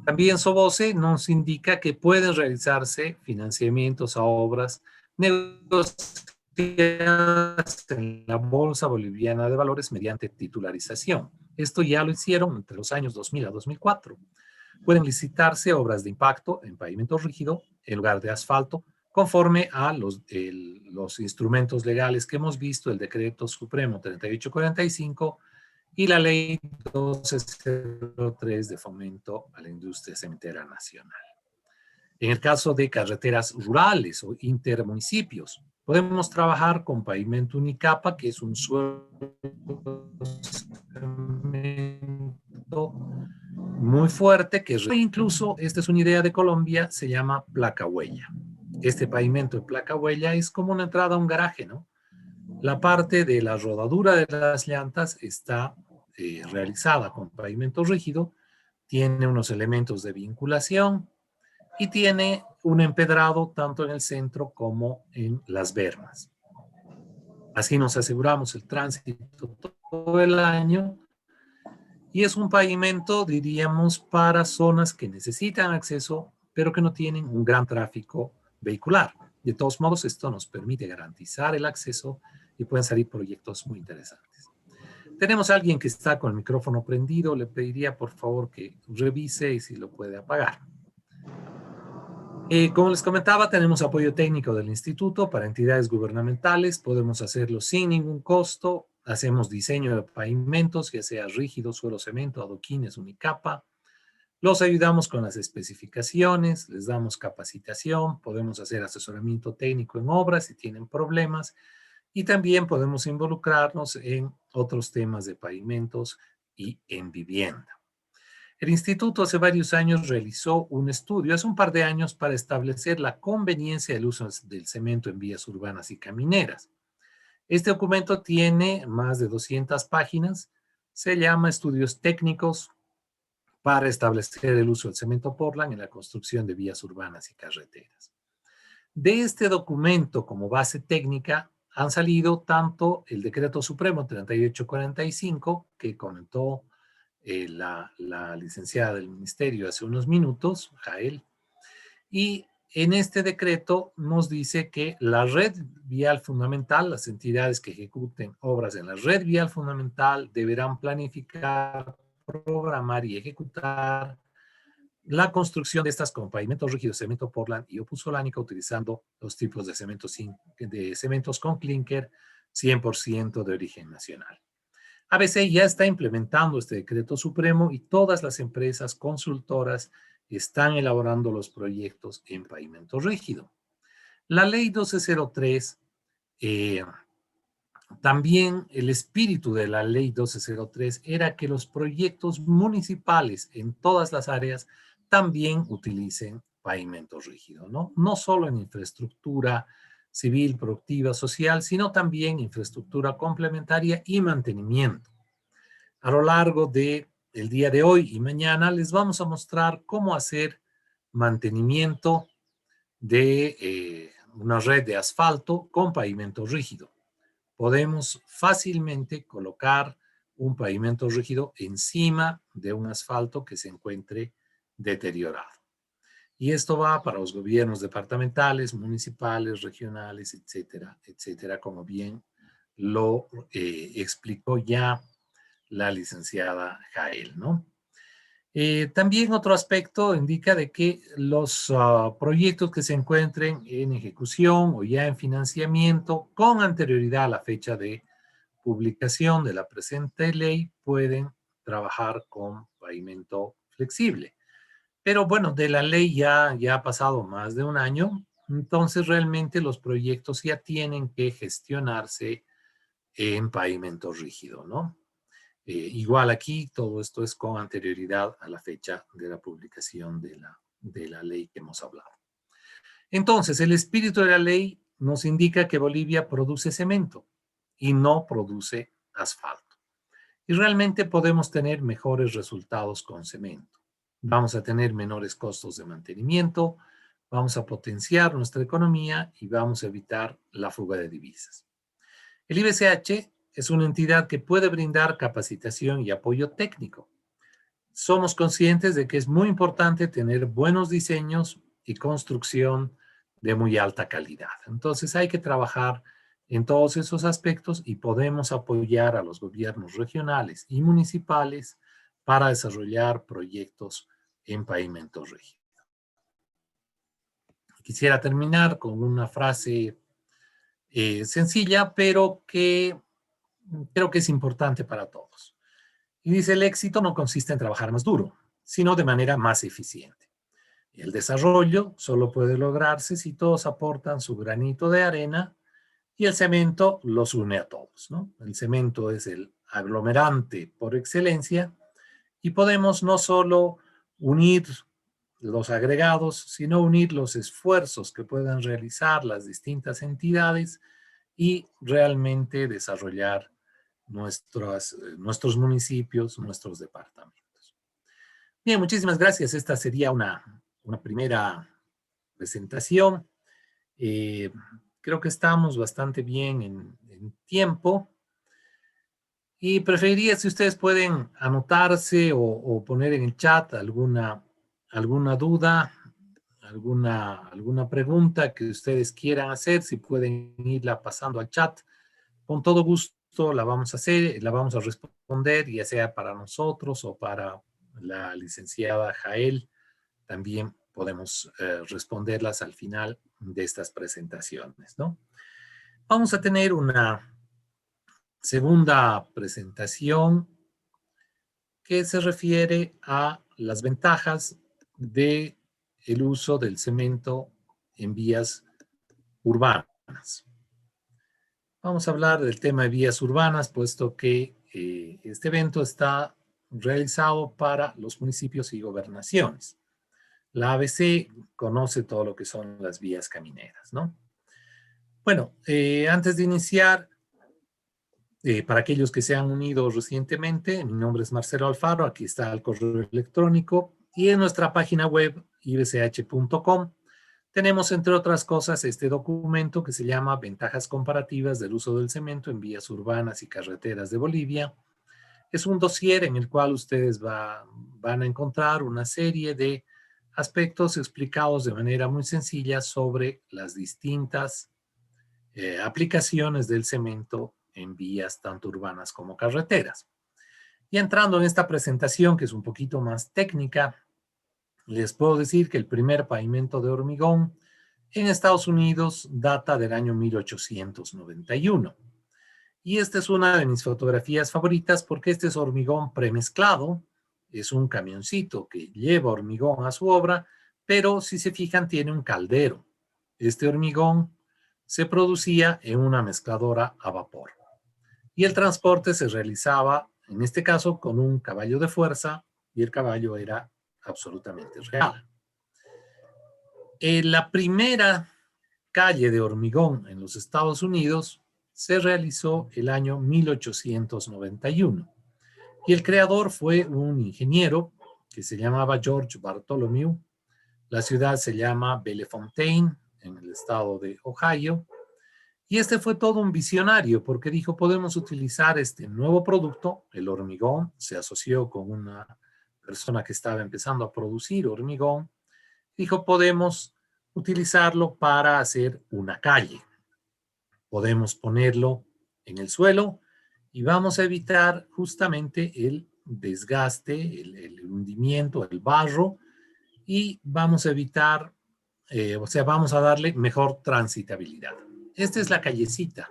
S4: También Sobose nos indica que pueden realizarse financiamientos a obras negociadas en la Bolsa Boliviana de Valores mediante titularización. Esto ya lo hicieron entre los años 2000 a 2004. Pueden licitarse obras de impacto en pavimento rígido en lugar de asfalto, conforme a los instrumentos legales que hemos visto, el Decreto Supremo 3845 y la Ley 1203 de fomento a la industria cementera nacional. En el caso de carreteras rurales o intermunicipios, Podemos trabajar con pavimento unicapa, que es un suelo muy fuerte, que incluso, esta es una idea de Colombia, se llama placa huella. Este pavimento de placa huella es como una entrada a un garaje, ¿no? La parte de la rodadura de las llantas está realizada con pavimento rígido, tiene unos elementos de vinculación y tiene un empedrado tanto en el centro como en las bermas. Así nos aseguramos el tránsito todo el año y es un pavimento, diríamos, para zonas que necesitan acceso, pero que no tienen un gran tráfico vehicular. De todos modos, esto nos permite garantizar el acceso y pueden salir proyectos muy interesantes. Tenemos a alguien que está con el micrófono prendido. Le pediría, por favor, que revise y si lo puede apagar. Como les comentaba, tenemos apoyo técnico del instituto para entidades gubernamentales. Podemos hacerlo sin ningún costo. Hacemos diseño de pavimentos, ya sea rígido, suelo cemento, adoquines, unicapa. Los ayudamos con las especificaciones, les damos capacitación, podemos hacer asesoramiento técnico en obras si tienen problemas y también podemos involucrarnos en otros temas de pavimentos y en vivienda. El instituto hace varios años realizó un estudio, hace un par de años, para establecer la conveniencia del uso del cemento en vías urbanas y camineras. Este documento tiene más de 200 páginas, se llama Estudios Técnicos para establecer el uso del cemento Portland en la construcción de vías urbanas y carreteras. De este documento como base técnica han salido tanto el Decreto Supremo 3845, que comentó la licenciada del Ministerio hace unos minutos, Jael, y en este decreto nos dice que la red vial fundamental, las entidades que ejecuten obras en la red vial fundamental deberán planificar, programar y ejecutar la construcción de estas con pavimentos rígidos, cemento Portland y opusolánica, utilizando los tipos de cementos con clinker 100% de origen nacional. ABC ya está implementando este decreto supremo y todas las empresas consultoras están elaborando los proyectos en pavimento rígido. La ley 1203, también el espíritu de la ley 1203 era que los proyectos municipales en todas las áreas también utilicen pavimento rígido, ¿no? No solo en infraestructura civil, productiva, social, sino también infraestructura complementaria y mantenimiento. A lo largo del día de hoy y mañana les vamos a mostrar cómo hacer mantenimiento de una red de asfalto con pavimento rígido. Podemos fácilmente colocar un pavimento rígido encima de un asfalto que se encuentre deteriorado. Y esto va para los gobiernos departamentales, municipales, regionales, etcétera, etcétera, como bien lo explicó ya la licenciada Jael, ¿no? También otro aspecto indica de que los proyectos que se encuentren en ejecución o ya en financiamiento con anterioridad a la fecha de publicación de la presente ley pueden trabajar con pavimento flexible. Pero bueno, de la ley ya ha pasado más de un año, entonces realmente los proyectos ya tienen que gestionarse en pavimento rígido, ¿no? Igual aquí todo esto es con anterioridad a la fecha de la publicación de la ley que hemos hablado. Entonces, el espíritu de la ley nos indica que Bolivia produce cemento y no produce asfalto. Y realmente podemos tener mejores resultados con cemento. Vamos a tener menores costos de mantenimiento, vamos a potenciar nuestra economía y vamos a evitar la fuga de divisas. El IBCH es una entidad que puede brindar capacitación y apoyo técnico. Somos conscientes de que es muy importante tener buenos diseños y construcción de muy alta calidad. Entonces hay que trabajar en todos esos aspectos y podemos apoyar a los gobiernos regionales y municipales para desarrollar proyectos en pavimento rígido. Quisiera terminar con una frase sencilla, pero que creo que es importante para todos. Y dice: el éxito no consiste en trabajar más duro, sino de manera más eficiente. El desarrollo solo puede lograrse si todos aportan su granito de arena y el cemento los une a todos, ¿no? El cemento es el aglomerante por excelencia y podemos no solo unir los agregados, sino unir los esfuerzos que puedan realizar las distintas entidades y realmente desarrollar nuestros municipios, nuestros departamentos. Bien, muchísimas gracias. Esta sería una primera presentación. Creo que estamos bastante bien en tiempo. Y preferiría si ustedes pueden anotarse o poner en el chat alguna duda, alguna pregunta que ustedes quieran hacer, si pueden irla pasando al chat. Con todo gusto la vamos a hacer, la vamos a responder, ya sea para nosotros o para la licenciada Jael. También podemos responderlas al final de estas presentaciones, ¿no? Vamos a tener una segunda presentación que se refiere a las ventajas del uso del cemento en vías urbanas. Vamos a hablar del tema de vías urbanas, puesto que este evento está realizado para los municipios y gobernaciones. La ABC conoce todo lo que son las vías camineras, ¿no? Bueno, antes de iniciar, para aquellos que se han unido recientemente, mi nombre es Marcelo Alfaro, aquí está el correo electrónico y en nuestra página web ibch.com tenemos, entre otras cosas, este documento que se llama Ventajas comparativas del uso del cemento en vías urbanas y carreteras de Bolivia. Es un dossier en el cual ustedes van a encontrar una serie de aspectos explicados de manera muy sencilla sobre las distintas aplicaciones del cemento en vías tanto urbanas como carreteras. Y entrando en esta presentación, que es un poquito más técnica, les puedo decir que el primer pavimento de hormigón en Estados Unidos data del año 1891. Y esta es una de mis fotografías favoritas porque este es hormigón premezclado, es un camioncito que lleva hormigón a su obra, pero si se fijan tiene un caldero. Este hormigón se producía en una mezcladora a vapor. Y el transporte se realizaba, en este caso, con un caballo de fuerza, y el caballo era absolutamente real. La primera calle de hormigón en los Estados Unidos se realizó el año 1891. Y el creador fue un ingeniero que se llamaba George Bartholomew. La ciudad se llama Bellefontaine, en el estado de Ohio. Y este fue todo un visionario porque dijo, podemos utilizar este nuevo producto, el hormigón. Se asoció con una persona que estaba empezando a producir hormigón. Dijo, podemos utilizarlo para hacer una calle. Podemos ponerlo en el suelo y vamos a evitar justamente el desgaste, el hundimiento, el barro, y vamos a evitar, vamos a darle mejor transitabilidad. Esta es la callecita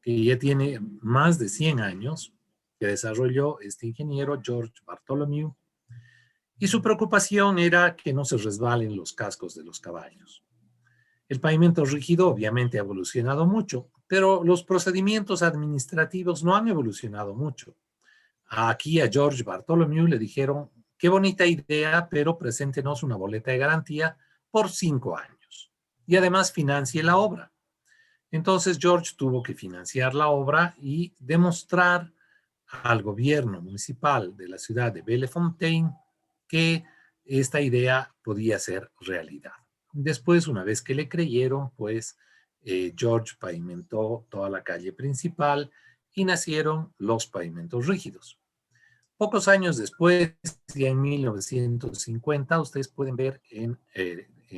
S4: que ya tiene más de 100 años, que desarrolló este ingeniero George Bartholomew, y su preocupación era que no se resbalen los cascos de los caballos. El pavimento rígido obviamente ha evolucionado mucho, pero los procedimientos administrativos no han evolucionado mucho. Aquí a George Bartholomew le dijeron, qué bonita idea, pero preséntenos una boleta de garantía por 5 años. Y además financie la obra. Entonces George tuvo que financiar la obra y demostrar al gobierno municipal de la ciudad de Bellefontaine que esta idea podía ser realidad. Después, una vez que le creyeron, pues George pavimentó toda la calle principal y nacieron los pavimentos rígidos. Pocos años después, ya en 1950, ustedes pueden ver en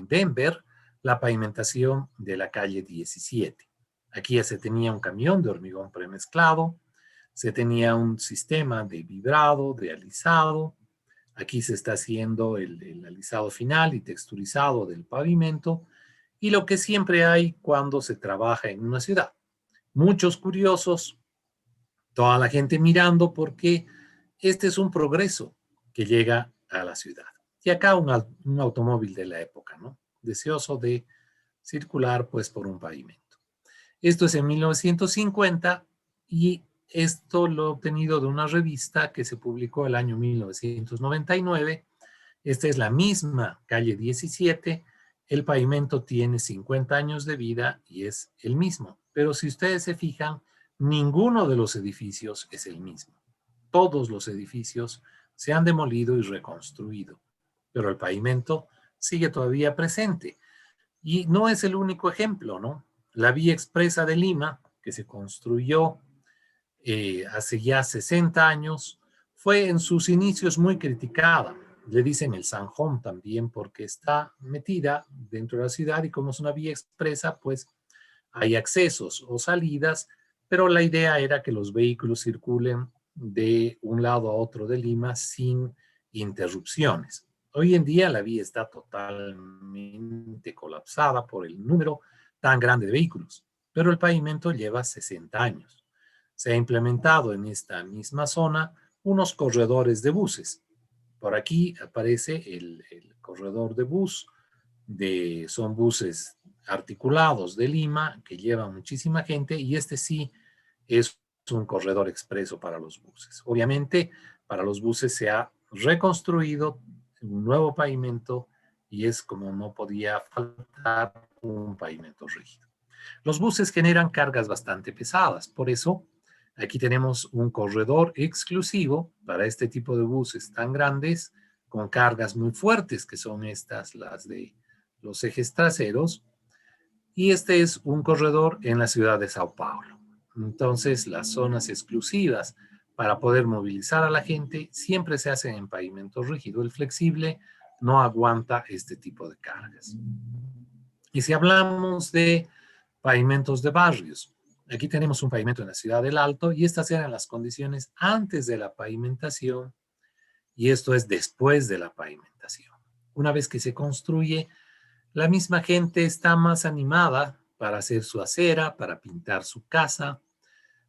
S4: Denver la pavimentación de la calle 17. Aquí ya se tenía un camión de hormigón premezclado, se tenía un sistema de vibrado, de alisado. Aquí se está haciendo el alisado final y texturizado del pavimento y lo que siempre hay cuando se trabaja en una ciudad. Muchos curiosos, toda la gente mirando porque este es un progreso que llega a la ciudad. Y acá un automóvil de la época, ¿no? Deseoso de circular pues por un pavimento. Esto es en 1950 y esto lo he obtenido de una revista que se publicó el año 1999. Esta es la misma calle 17. El pavimento tiene 50 años de vida y es el mismo. Pero si ustedes se fijan, ninguno de los edificios es el mismo. Todos los edificios se han demolido y reconstruido, pero el pavimento sigue todavía presente. Y no es el único ejemplo, ¿no? La vía expresa de Lima, que se construyó hace ya 60 años, fue en sus inicios muy criticada. Le dicen el Zanjón también porque está metida dentro de la ciudad y como es una vía expresa, pues hay accesos o salidas, pero la idea era que los vehículos circulen de un lado a otro de Lima sin interrupciones. Hoy en día la vía está totalmente colapsada por el número tan grande de vehículos, pero el pavimento lleva 60 años. Se ha implementado en esta misma zona unos corredores de buses. Por aquí aparece el corredor de bus, son buses articulados de Lima que llevan muchísima gente y este sí es un corredor expreso para los buses. Obviamente, para los buses se ha reconstruido un nuevo pavimento y es como no podía faltar un pavimento rígido. Los buses generan cargas bastante pesadas, por eso aquí tenemos un corredor exclusivo para este tipo de buses tan grandes con cargas muy fuertes, que son estas, las de los ejes traseros. Y este es un corredor en la ciudad de Sao Paulo. Entonces, las zonas exclusivas para poder movilizar a la gente siempre se hacen en pavimento rígido. El flexible no aguanta este tipo de cargas. Y si hablamos de pavimentos de barrios, aquí tenemos un pavimento en la ciudad del Alto y estas eran las condiciones antes de la pavimentación y esto es después de la pavimentación. Una vez que se construye, la misma gente está más animada para hacer su acera, para pintar su casa.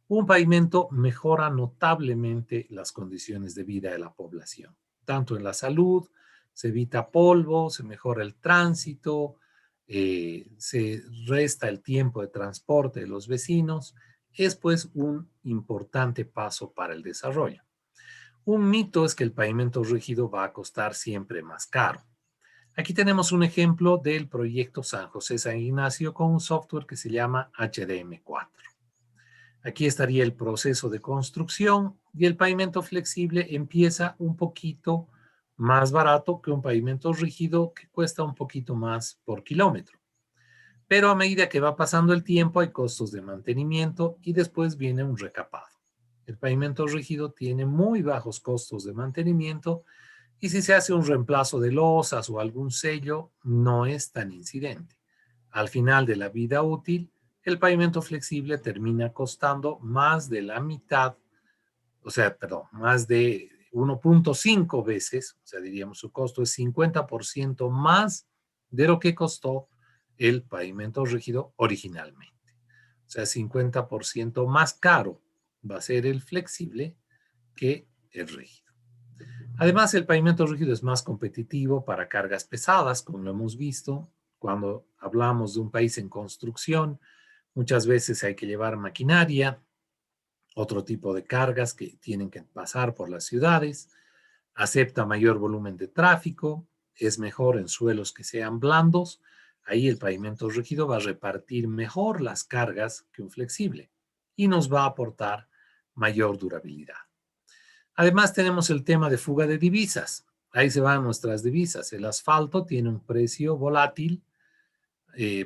S4: Un pavimento mejora notablemente las condiciones de vida de la población, tanto en la salud, se evita polvo, se mejora el tránsito, se resta el tiempo de transporte de los vecinos. Es pues un importante paso para el desarrollo. Un mito es que el pavimento rígido va a costar siempre más caro. Aquí tenemos un ejemplo del proyecto San José San Ignacio con un software que se llama HDM4. Aquí estaría el proceso de construcción y el pavimento flexible empieza un poquito más barato que un pavimento rígido que cuesta un poquito más por kilómetro. Pero a medida que va pasando el tiempo hay costos de mantenimiento y después viene un recapado. El pavimento rígido tiene muy bajos costos de mantenimiento y si se hace un reemplazo de losas o algún sello, no es tan incidente. Al final de la vida útil, el pavimento flexible termina costando más de la mitad, más de 1.5 veces, diríamos su costo es 50% más de lo que costó el pavimento rígido originalmente. 50% más caro va a ser el flexible que el rígido. Además, el pavimento rígido es más competitivo para cargas pesadas, como lo hemos visto. Cuando hablamos de un país en construcción, muchas veces hay que llevar maquinaria, otro tipo de cargas que tienen que pasar por las ciudades, acepta mayor volumen de tráfico, es mejor en suelos que sean blandos. Ahí el pavimento rígido va a repartir mejor las cargas que un flexible y nos va a aportar mayor durabilidad. Además tenemos el tema de fuga de divisas. Ahí se van nuestras divisas. El asfalto tiene un precio volátil.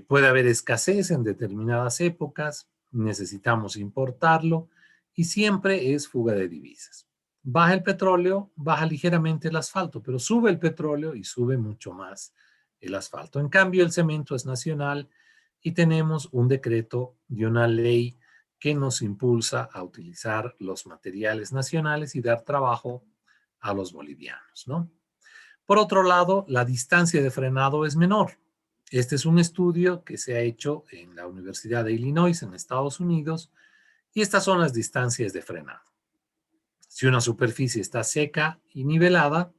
S4: Puede haber escasez en determinadas épocas. Necesitamos importarlo. Y siempre es fuga de divisas. Baja el petróleo, baja ligeramente el asfalto, pero sube el petróleo y sube mucho más el asfalto. En cambio, el cemento es nacional y tenemos un decreto y una ley que nos impulsa a utilizar los materiales nacionales y dar trabajo a los bolivianos, ¿no? Por otro lado, la distancia de frenado es menor. Este es un estudio que se ha hecho en la Universidad de Illinois, en Estados Unidos, y estas son las distancias de frenado. Si una superficie está seca y nivelada,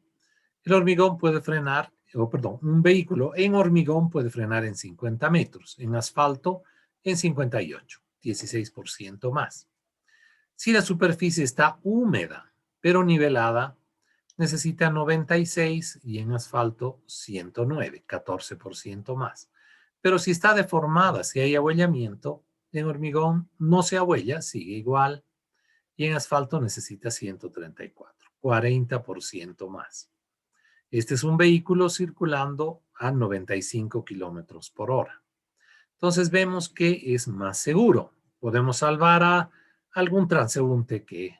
S4: el hormigón puede frenar, un vehículo en hormigón puede frenar en 50 metros, en asfalto en 58, 16% más. Si la superficie está húmeda, pero nivelada, necesita 96 y en asfalto 109, 14% más. Pero si está deformada, si hay ahuellamiento, en hormigón no se ahuella, sigue igual, y en asfalto necesita 134, 40% más. Este es un vehículo circulando a 95 kilómetros por hora. Entonces vemos que es más seguro. Podemos salvar a algún transeúnte que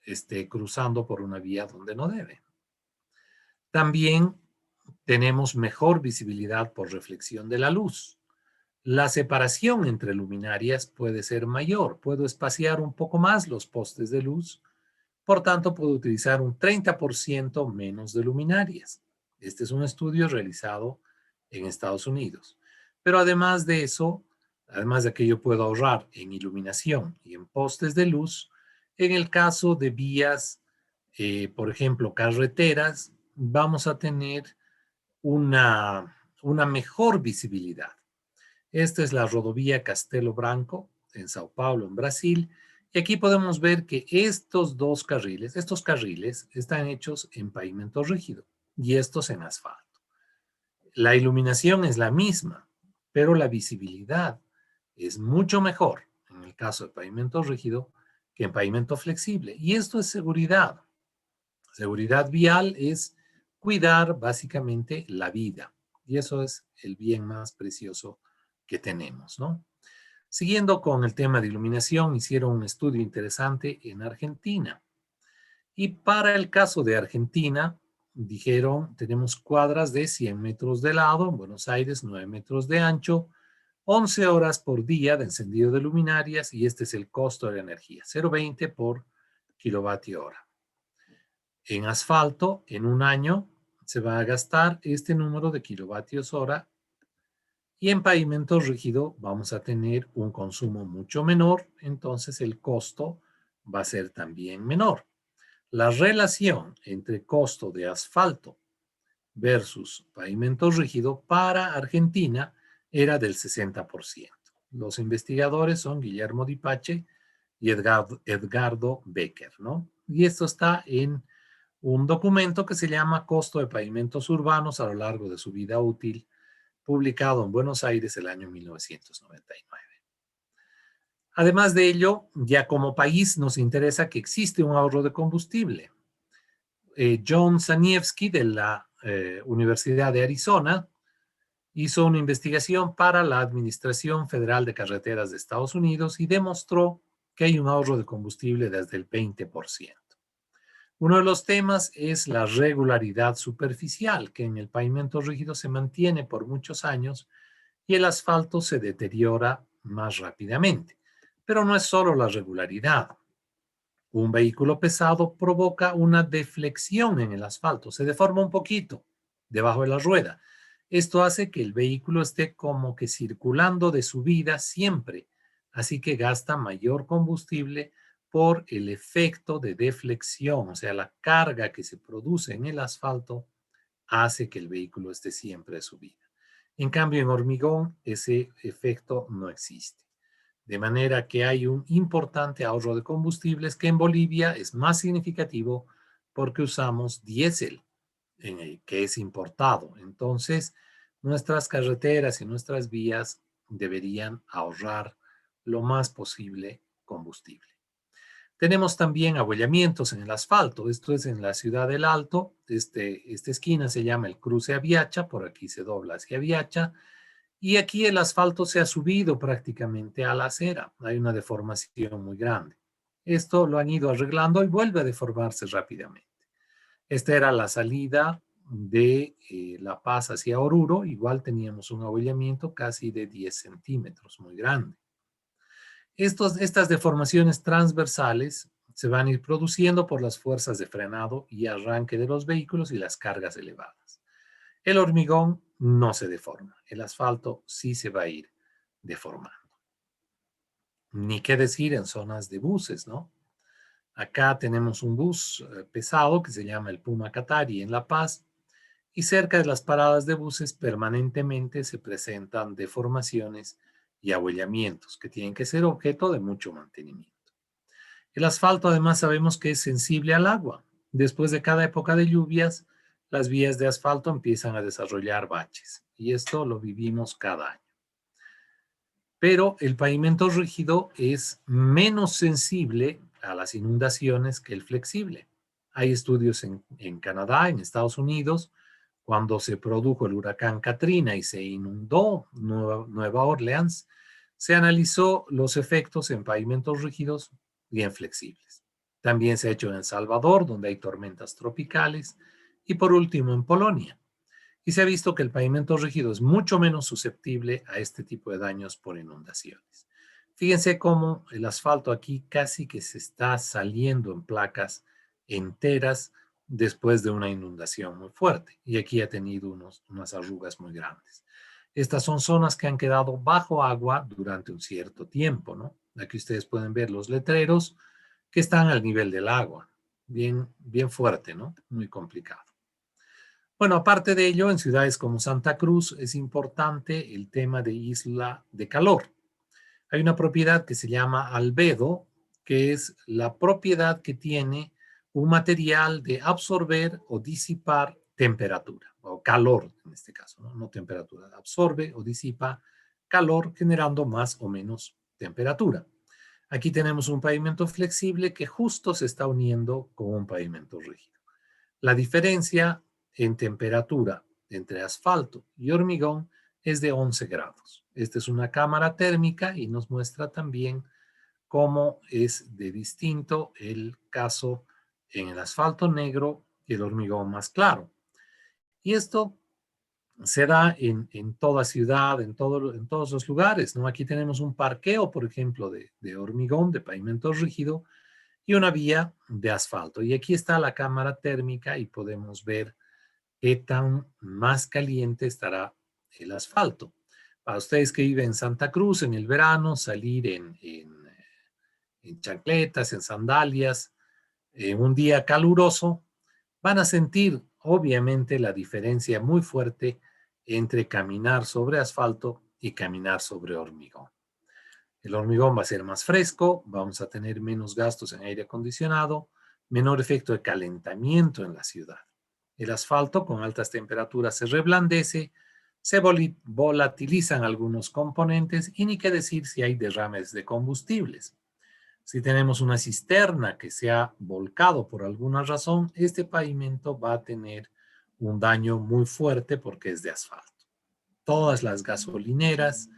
S4: esté cruzando por una vía donde no debe. También tenemos mejor visibilidad por reflexión de la luz. La separación entre luminarias puede ser mayor. Puedo espaciar un poco más los postes de luz. Por tanto, puedo utilizar un 30% menos de luminarias. Este es un estudio realizado en Estados Unidos. Pero además de eso, además de que yo puedo ahorrar en iluminación y en postes de luz, en el caso de vías, por ejemplo, carreteras, vamos a tener una mejor visibilidad. Esta es la rodovía Castelo Branco en Sao Paulo, en Brasil. Y aquí podemos ver que estos carriles están hechos en pavimento rígido y estos en asfalto. La iluminación es la misma, pero la visibilidad es mucho mejor en el caso de pavimento rígido que en pavimento flexible. Y esto es seguridad. Seguridad vial es cuidar básicamente la vida. Y eso es el bien más precioso que tenemos, ¿no? Siguiendo con el tema de iluminación, hicieron un estudio interesante en Argentina. Y para el caso de Argentina, dijeron, tenemos cuadras de 100 metros de lado, en Buenos Aires 9 metros de ancho, 11 horas por día de encendido de luminarias y este es el costo de la energía, 0,20 por kilovatio hora. En asfalto, en un año, se va a gastar este número de kilovatios hora y en pavimento rígido vamos a tener un consumo mucho menor, entonces el costo va a ser también menor. La relación entre costo de asfalto versus pavimento rígido para Argentina era del 60%. Los investigadores son Guillermo Di Pace y Edgardo Becker, ¿no? Y esto está en un documento que se llama Costo de pavimentos urbanos a lo largo de su vida útil, publicado en Buenos Aires el año 1999. Además de ello, ya como país nos interesa que existe un ahorro de combustible. John Saniewski de la Universidad de Arizona hizo una investigación para la Administración Federal de Carreteras de Estados Unidos y demostró que hay un ahorro de combustible desde el 20%. Uno de los temas es la regularidad superficial, que en el pavimento rígido se mantiene por muchos años y el asfalto se deteriora más rápidamente. Pero no es solo la regularidad. Un vehículo pesado provoca una deflexión en el asfalto, se deforma un poquito debajo de la rueda. Esto hace que el vehículo esté como que circulando de subida siempre, así que gasta mayor combustible por el efecto de deflexión, o sea, la carga que se produce en el asfalto hace que el vehículo esté siempre de subida. En cambio, en hormigón, ese efecto no existe. De manera que hay un importante ahorro de combustibles que en Bolivia es más significativo porque usamos diésel, que es importado. Entonces, nuestras carreteras y nuestras vías deberían ahorrar lo más posible combustible. Tenemos también ahuellamientos en el asfalto. Esto es en la ciudad del Alto. Esta esquina se llama el cruce Aviacha. Por aquí se dobla hacia Aviacha. Y aquí el asfalto se ha subido prácticamente a la acera. Hay una deformación muy grande. Esto lo han ido arreglando y vuelve a deformarse rápidamente. Esta era la salida de La Paz hacia Oruro. Igual teníamos un ahuellamiento casi de 10 centímetros, muy grande. Estas deformaciones transversales se van a ir produciendo por las fuerzas de frenado y arranque de los vehículos y las cargas elevadas. El hormigón no se deforma, el asfalto sí se va a ir deformando. Ni qué decir en zonas de buses, ¿no? Acá tenemos un bus pesado que se llama el Puma Catari en La Paz y cerca de las paradas de buses permanentemente se presentan deformaciones y ahuellamientos que tienen que ser objeto de mucho mantenimiento. El asfalto además sabemos que es sensible al agua. Después de cada época de lluvias, las vías de asfalto empiezan a desarrollar baches y esto lo vivimos cada año. Pero el pavimento rígido es menos sensible a las inundaciones que el flexible. Hay estudios en Canadá, en Estados Unidos, cuando se produjo el huracán Katrina y se inundó Nueva Orleans, se analizó los efectos en pavimentos rígidos y en flexibles. También se ha hecho en El Salvador, donde hay tormentas tropicales, y por último en Polonia. Y se ha visto que el pavimento rígido es mucho menos susceptible a este tipo de daños por inundaciones. Fíjense cómo el asfalto aquí casi que se está saliendo en placas enteras después de una inundación muy fuerte. Y aquí ha tenido unas arrugas muy grandes. Estas son zonas que han quedado bajo agua durante un cierto tiempo, ¿no? Aquí ustedes pueden ver los letreros que están al nivel del agua. Bien, bien fuerte, ¿no? Muy complicado. Bueno, aparte de ello, en ciudades como Santa Cruz es importante el tema de isla de calor. Hay una propiedad que se llama albedo, que es la propiedad que tiene un material de absorber o disipar temperatura, o calor en este caso, no temperatura. Absorbe o disipa calor generando más o menos temperatura. Aquí tenemos un pavimento flexible que justo se está uniendo con un pavimento rígido. La diferencia en temperatura entre asfalto y hormigón es de 11 grados. Esta es una cámara térmica y nos muestra también cómo es de distinto el caso en el asfalto negro y el hormigón más claro. Y esto se da en toda ciudad, en todos los lugares, ¿no? Aquí tenemos un parqueo, por ejemplo, de hormigón, de pavimento rígido, y una vía de asfalto. Y aquí está la cámara térmica y podemos ver qué tan más caliente estará el asfalto. Para ustedes que viven en Santa Cruz, en el verano, salir en chancletas, en sandalias, en un día caluroso, van a sentir obviamente la diferencia muy fuerte entre caminar sobre asfalto y caminar sobre hormigón. El hormigón va a ser más fresco, vamos a tener menos gastos en aire acondicionado, menor efecto de calentamiento en la ciudad. El asfalto con altas temperaturas se reblandece, se volatilizan algunos componentes y ni qué decir si hay derrames de combustibles. Si tenemos una cisterna que se ha volcado por alguna razón, este pavimento va a tener un daño muy fuerte porque es de asfalto. Todas las gasolineras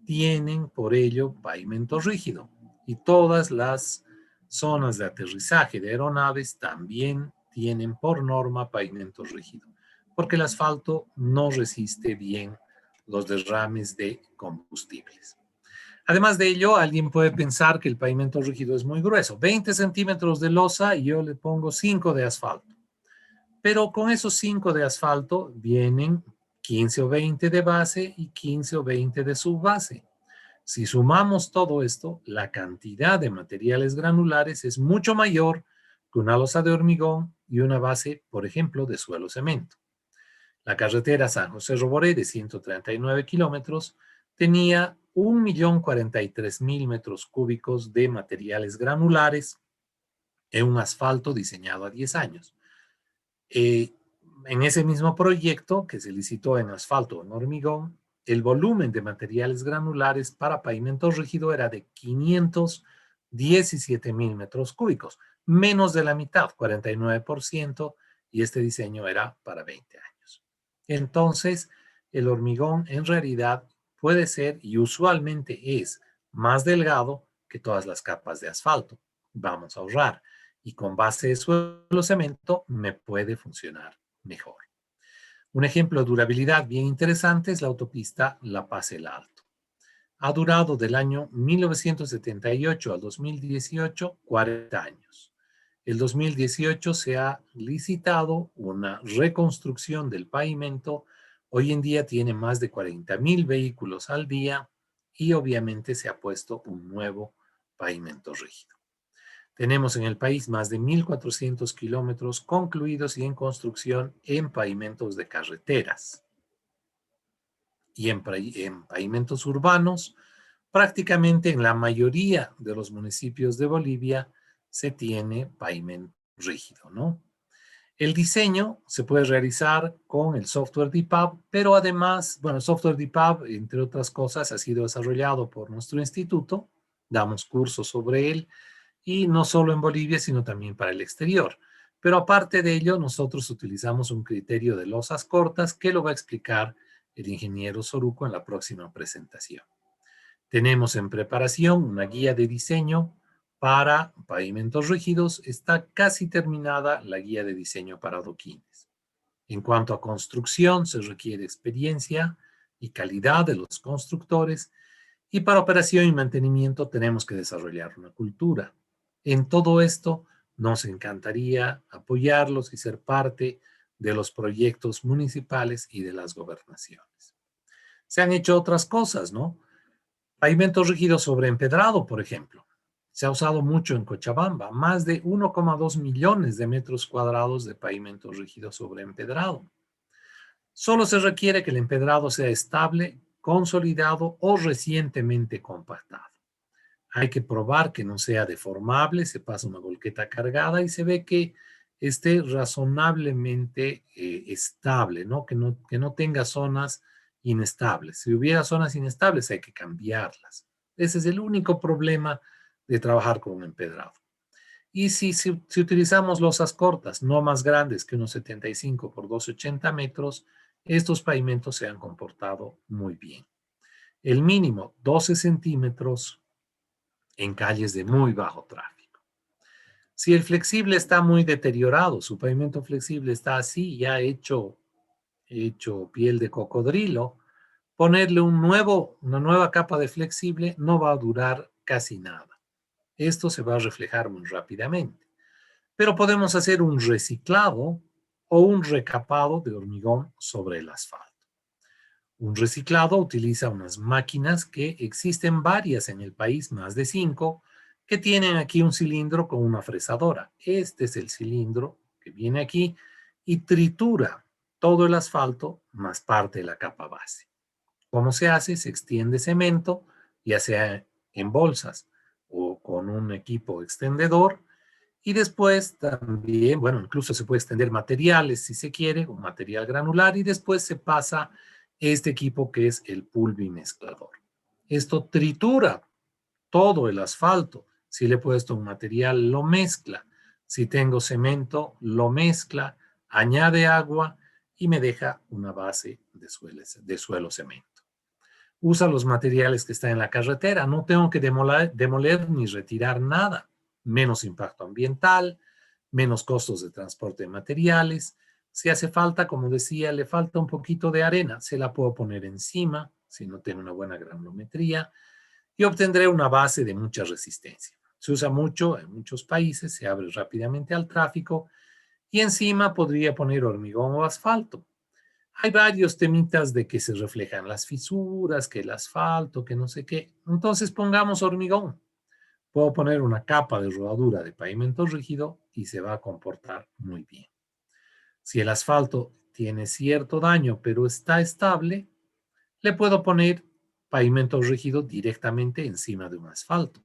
S4: tienen por ello pavimento rígido y todas las zonas de aterrizaje de aeronaves también tienen por norma pavimento rígido, porque el asfalto no resiste bien los derrames de combustibles. Además de ello, alguien puede pensar que el pavimento rígido es muy grueso, 20 centímetros de losa y yo le pongo 5 de asfalto. Pero con esos 5 de asfalto vienen 15 o 20 de base y 15 o 20 de subbase. Si sumamos todo esto, la cantidad de materiales granulares es mucho mayor que una losa de hormigón y una base, por ejemplo, de suelo cemento. La carretera San José-Roboré de 139 kilómetros tenía 1.043.000 metros cúbicos de materiales granulares en un asfalto diseñado a 10 años. En ese mismo proyecto que se licitó en asfalto en hormigón, el volumen de materiales granulares para pavimento rígido era de 517.000 metros cúbicos, menos de la mitad, 49%, y este diseño era para 20 años. Entonces, el hormigón en realidad puede ser y usualmente es más delgado que todas las capas de asfalto. Vamos a ahorrar. Y con base de suelo cemento me puede funcionar mejor. Un ejemplo de durabilidad bien interesante es la autopista La Paz-El Alto. Ha durado del año 1978 al 2018 40 años. El 2018 se ha licitado una reconstrucción del pavimento. Hoy en día tiene más de 40.000 vehículos al día y obviamente se ha puesto un nuevo pavimento rígido. Tenemos en el país más de 1.400 kilómetros concluidos y en construcción en pavimentos de carreteras. Y en pavimentos urbanos, prácticamente en la mayoría de los municipios de Bolivia se tiene pavimento rígido, ¿no? El diseño se puede realizar con el software DPAP, pero además, bueno, el software DPAP, entre otras cosas, ha sido desarrollado por nuestro instituto. Damos cursos sobre él, y no solo en Bolivia, sino también para el exterior. Pero aparte de ello, nosotros utilizamos un criterio de losas cortas que lo va a explicar el ingeniero Soruco en la próxima presentación. Tenemos en preparación una guía de diseño para pavimentos rígidos. Está casi terminada la guía de diseño para adoquines. En cuanto a construcción, se requiere experiencia y calidad de los constructores, y para operación y mantenimiento tenemos que desarrollar una cultura. En todo esto, nos encantaría apoyarlos y ser parte de los proyectos municipales y de las gobernaciones. Se han hecho otras cosas, ¿no? Pavimento rígido sobre empedrado, por ejemplo. Se ha usado mucho en Cochabamba, más de 1,2 millones de metros cuadrados de pavimento rígido sobre empedrado. Solo se requiere que el empedrado sea estable, consolidado o recientemente compactado. Hay que probar que no sea deformable, se pasa una volqueta cargada y se ve que esté razonablemente estable, ¿no? Que no tenga zonas inestables. Si hubiera zonas inestables hay que cambiarlas. Ese es el único problema de trabajar con un empedrado. Y si utilizamos losas cortas, no más grandes que unos 75 por 280 metros, estos pavimentos se han comportado muy bien. El mínimo, 12 centímetros en calles de muy bajo tráfico. Si el flexible está muy deteriorado, su pavimento flexible está así, ya hecho piel de cocodrilo, ponerle una nueva capa de flexible no va a durar casi nada. Esto se va a reflejar muy rápidamente. Pero podemos hacer un reciclado o un recapado de hormigón sobre el asfalto. Un reciclado utiliza unas máquinas que existen varias en el país, más de 5, que tienen aquí un cilindro con una fresadora. Este es el cilindro que viene aquí y tritura todo el asfalto más parte de la capa base. ¿Cómo se hace? Se extiende cemento, ya sea en bolsas o con un equipo extendedor, y después también, bueno, incluso se puede extender materiales si se quiere, un material granular, y después se pasa este equipo que es el pulvimezclador. Esto tritura todo el asfalto. Si le he puesto un material, lo mezcla. Si tengo cemento, lo mezcla, añade agua y me deja una base de suelo cemento. Usa los materiales que están en la carretera. No tengo que demoler ni retirar nada. Menos impacto ambiental, menos costos de transporte de materiales. Si hace falta, como decía, le falta un poquito de arena, se la puedo poner encima, si no tiene una buena granulometría, y obtendré una base de mucha resistencia. Se usa mucho en muchos países, se abre rápidamente al tráfico, y encima podría poner hormigón o asfalto. Hay varios temitas de que se reflejan las fisuras, que el asfalto, que no sé qué. Entonces pongamos hormigón. Puedo poner una capa de rodadura de pavimento rígido y se va a comportar muy bien. Si el asfalto tiene cierto daño pero está estable, le puedo poner pavimento rígido directamente encima de un asfalto.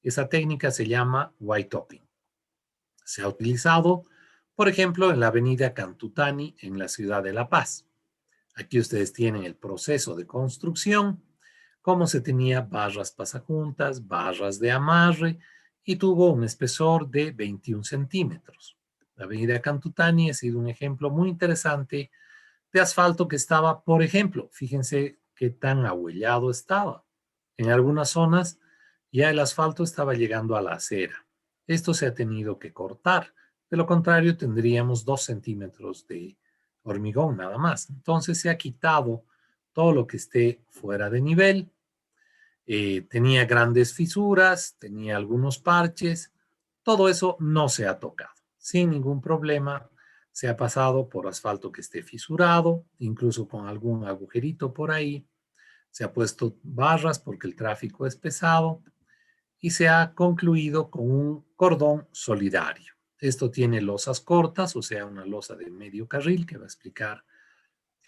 S4: Esa técnica se llama white topping. Se ha utilizado, por ejemplo, en la avenida Cantutani en la ciudad de La Paz. Aquí ustedes tienen el proceso de construcción, cómo se tenía barras pasajuntas, barras de amarre, y tuvo un espesor de 21 centímetros. La avenida Cantutani ha sido un ejemplo muy interesante de asfalto que estaba, por ejemplo, fíjense qué tan ahuellado estaba. En algunas zonas ya el asfalto estaba llegando a la acera. Esto se ha tenido que cortar. De lo contrario, tendríamos 2 centímetros de hormigón nada más. Entonces se ha quitado todo lo que esté fuera de nivel. Tenía grandes fisuras, tenía algunos parches. Todo eso no se ha tocado. Sin ningún problema se ha pasado por asfalto que esté fisurado, incluso con algún agujerito por ahí. Se ha puesto barras porque el tráfico es pesado y se ha concluido con un cordón solidario. Esto tiene losas cortas, o sea, una losa de medio carril que va a explicar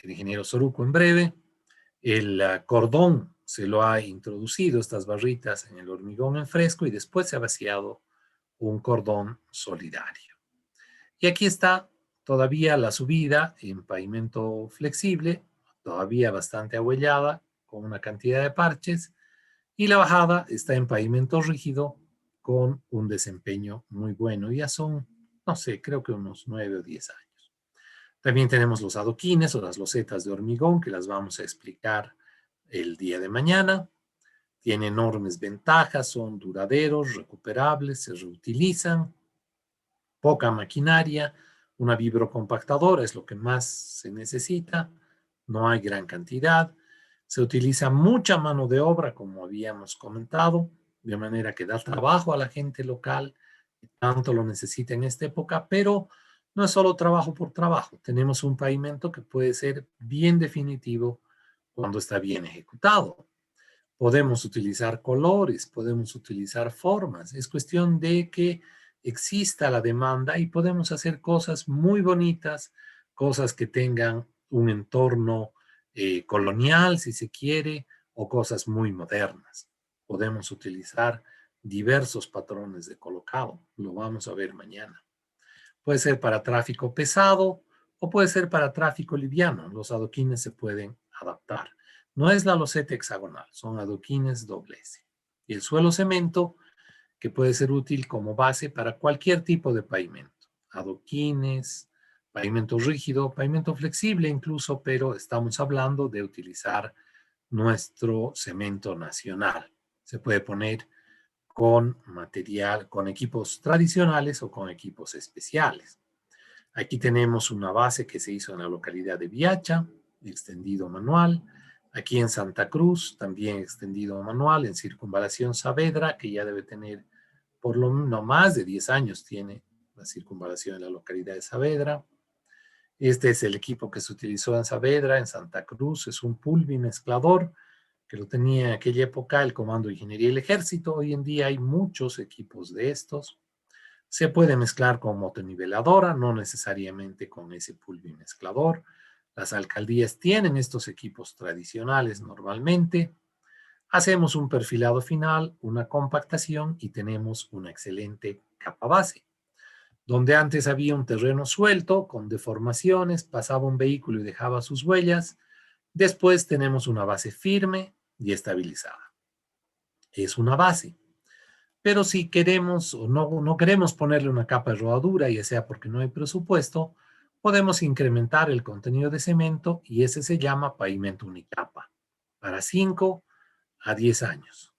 S4: el ingeniero Soruco en breve. El cordón se lo ha introducido estas barritas en el hormigón en fresco y después se ha vaciado un cordón solidario. Y aquí está todavía la subida en pavimento flexible, todavía bastante ahuellada, con una cantidad de parches, y la bajada está en pavimento rígido con un desempeño muy bueno. Ya son, no sé, creo que unos 9 o 10 años. También tenemos los adoquines o las losetas de hormigón que las vamos a explicar el día de mañana. Tiene enormes ventajas, son duraderos, recuperables, se reutilizan, poca maquinaria, una vibrocompactadora es lo que más se necesita, no hay gran cantidad, se utiliza mucha mano de obra, como habíamos comentado, de manera que da trabajo a la gente local, que tanto lo necesita en esta época, pero no es solo trabajo por trabajo, tenemos un pavimento que puede ser bien definitivo cuando está bien ejecutado. Podemos utilizar colores, podemos utilizar formas. Es cuestión de que exista la demanda y podemos hacer cosas muy bonitas, cosas que tengan un entorno colonial, si se quiere, o cosas muy modernas. Podemos utilizar diversos patrones de colocado. Lo vamos a ver mañana. Puede ser para tráfico pesado o puede ser para tráfico liviano. Los adoquines se pueden adaptar. No es la loseta hexagonal, son adoquines doble S. Y el suelo cemento, que puede ser útil como base para cualquier tipo de pavimento. Adoquines, pavimento rígido, pavimento flexible incluso, pero estamos hablando de utilizar nuestro cemento nacional. Se puede poner con material, con equipos tradicionales o con equipos especiales. Aquí tenemos una base que se hizo en la localidad de Viacha, extendido manual. Aquí en Santa Cruz, también extendido manual, en Circunvalación Saavedra, que ya debe tener por lo menos más de 10 años tiene la circunvalación en la localidad de Saavedra. Este es el equipo que se utilizó en Saavedra, en Santa Cruz, es un pulvimezclador que lo tenía en aquella época el Comando de Ingeniería del Ejército. Hoy en día hay muchos equipos de estos. Se puede mezclar con motoniveladora, no necesariamente con ese pulvimezclador. Las alcaldías tienen estos equipos tradicionales normalmente. Hacemos un perfilado final, una compactación y tenemos una excelente capa base. Donde antes había un terreno suelto, con deformaciones, pasaba un vehículo y dejaba sus huellas. Después tenemos una base firme y estabilizada. Es una base. Pero si queremos o no queremos ponerle una capa de rodadura, ya sea porque no hay presupuesto, podemos incrementar el contenido de cemento y ese se llama pavimento unicapa, para 5 a 10 años.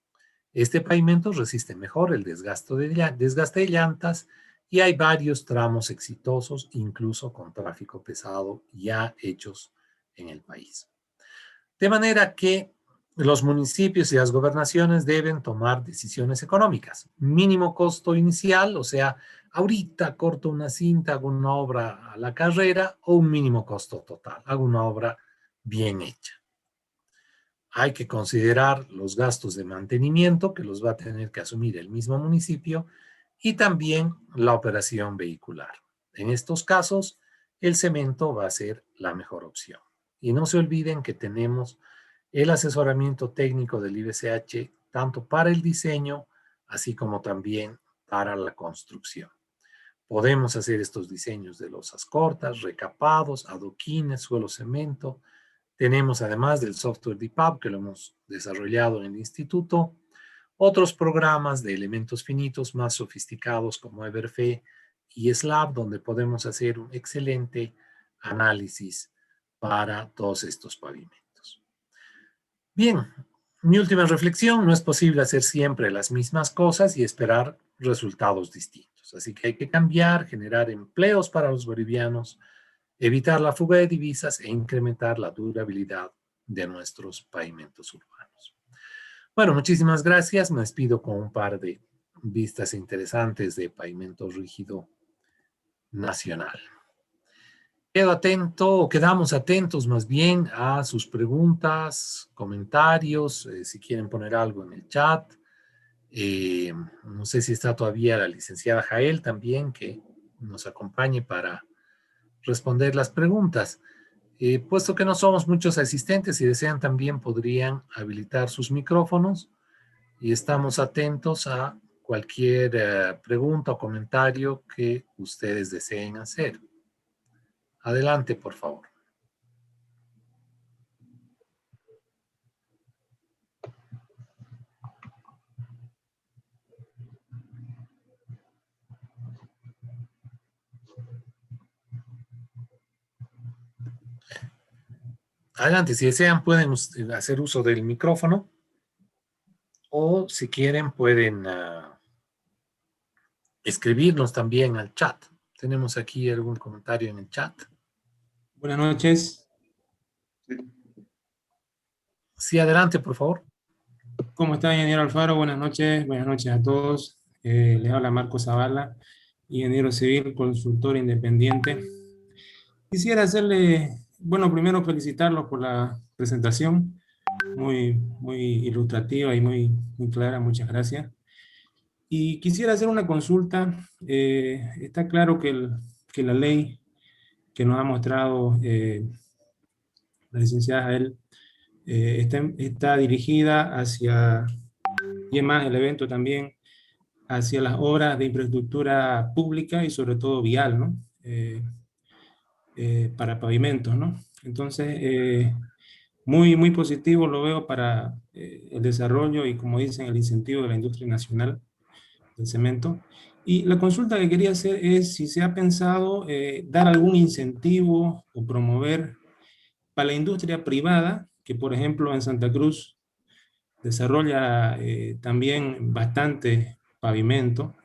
S4: Este pavimento resiste mejor el desgaste de llantas y hay varios tramos exitosos, incluso con tráfico pesado, ya hechos en el país. De manera que los municipios y las gobernaciones deben tomar decisiones económicas. Mínimo costo inicial, o sea, ahorita corto una cinta, hago una obra a la carrera, o un mínimo costo total, hago una obra bien hecha. Hay que considerar los gastos de mantenimiento que los va a tener que asumir el mismo municipio y también la operación vehicular. En estos casos, el cemento va a ser la mejor opción. Y no se olviden que tenemos el asesoramiento técnico del IBCH tanto para el diseño, así como también para la construcción. Podemos hacer estos diseños de losas cortas, recapados, adoquines, suelo cemento. Tenemos, además del software DPAP, que lo hemos desarrollado en el instituto, otros programas de elementos finitos más sofisticados como Everfe y Slab, donde podemos hacer un excelente análisis para todos estos pavimentos. Bien, mi última reflexión: no es posible hacer siempre las mismas cosas y esperar resultados distintos. Así que hay que cambiar, generar empleos para los bolivianos, evitar la fuga de divisas e incrementar la durabilidad de nuestros pavimentos urbanos. Bueno, muchísimas gracias. Me despido con un par de vistas interesantes de pavimento rígido nacional. Quedo atento, o quedamos atentos más bien a sus preguntas, comentarios, si quieren poner algo en el chat. No sé si está todavía la licenciada Jael también, que nos acompañe para responder las preguntas. Puesto que no somos muchos asistentes, si desean también podrían habilitar sus micrófonos y estamos atentos a cualquier pregunta o comentario que ustedes deseen hacer. Adelante, por favor. Adelante, si desean pueden hacer uso del micrófono o si quieren pueden escribirnos también al chat. Tenemos aquí algún comentario en el chat.
S5: Buenas noches.
S4: Sí, adelante, por favor.
S5: ¿Cómo está, ingeniero Alfaro? Buenas noches a todos. Les habla Marco Zavala, ingeniero civil, consultor independiente. Quisiera hacerle, bueno, primero felicitarlos por la presentación, muy ilustrativa y muy clara, muchas gracias. Y quisiera hacer una consulta. Está claro que la ley que nos ha mostrado la licenciada Jael está dirigida hacia, y es más, el evento también, hacia las obras de infraestructura pública y sobre todo vial, ¿no? Para pavimentos, ¿no? Entonces, muy positivo lo veo para el desarrollo y, como dicen, el incentivo de la industria nacional del cemento. Y la consulta que quería hacer es si se ha pensado dar algún incentivo o promover para la industria privada, que por ejemplo en Santa Cruz desarrolla también bastante pavimento,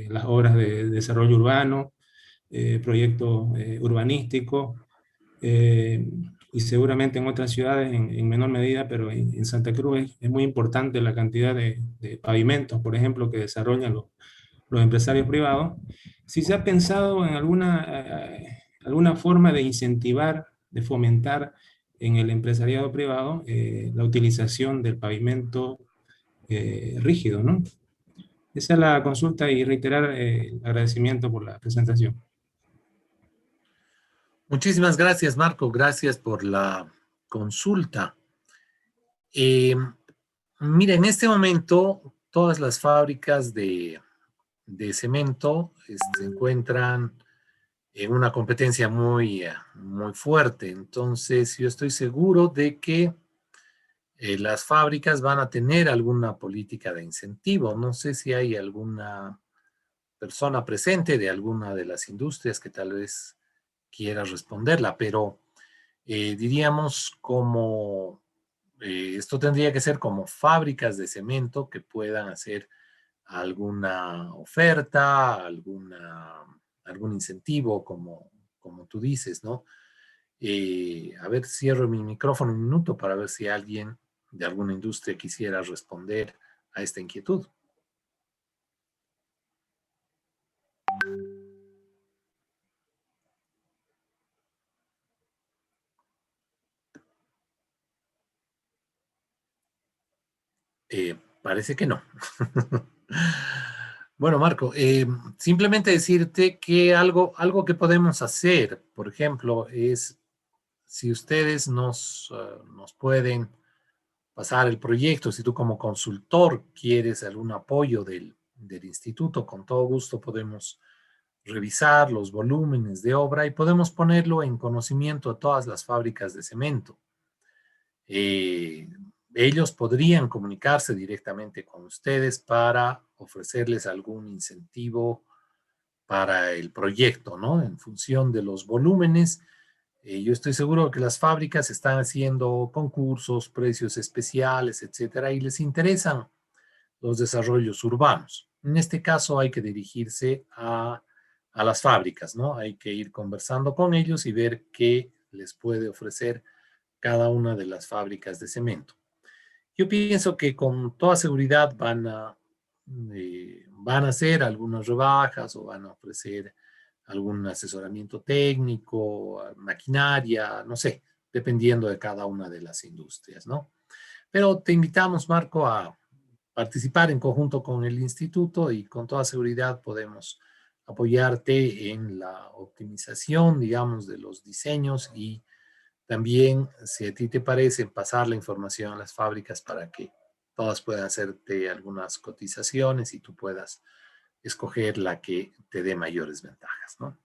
S5: las obras de desarrollo urbano, proyectos urbanísticos, y seguramente en otras ciudades en menor medida, pero en Santa Cruz es muy importante la cantidad de pavimentos, por ejemplo, que desarrollan los empresarios privados. Si se ha pensado en alguna forma de incentivar, de fomentar en el empresariado privado la utilización del pavimento rígido, ¿no? Esa es la consulta y reiterar el agradecimiento por la presentación.
S4: Muchísimas gracias, Marco. Gracias por la consulta. Mira, en este momento todas las fábricas de cemento se encuentran en una competencia muy fuerte. Entonces, yo estoy seguro de que las fábricas van a tener alguna política de incentivo. No sé si hay alguna persona presente de alguna de las industrias que tal vez quiera responderla, pero diríamos como esto tendría que ser como fábricas de cemento que puedan hacer alguna oferta, algún incentivo, como tú dices, ¿no? A ver, cierro mi micrófono un minuto para ver si alguien de alguna industria quisiera responder a esta inquietud. Parece que no. Bueno, Marco, simplemente decirte que algo que podemos hacer, por ejemplo, es si ustedes nos pueden pasar el proyecto, si tú como consultor quieres algún apoyo del instituto, con todo gusto podemos revisar los volúmenes de obra y podemos ponerlo en conocimiento a todas las fábricas de cemento. Ellos podrían comunicarse directamente con ustedes para ofrecerles algún incentivo para el proyecto, ¿no? En función de los volúmenes. Yo estoy seguro que las fábricas están haciendo concursos, precios especiales, etcétera, y les interesan los desarrollos urbanos. En este caso hay que dirigirse a las fábricas, ¿no? Hay que ir conversando con ellos y ver qué les puede ofrecer cada una de las fábricas de cemento. Yo pienso que con toda seguridad van a hacer algunas rebajas o van a ofrecer algún asesoramiento técnico, maquinaria, no sé, dependiendo de cada una de las industrias, ¿no? Pero te invitamos, Marco, a participar en conjunto con el instituto y con toda seguridad podemos apoyarte en la optimización, digamos, de los diseños y También, si a ti te parece, pasar la información a las fábricas para que todas puedan hacerte algunas cotizaciones y tú puedas escoger la que te dé mayores ventajas, ¿no?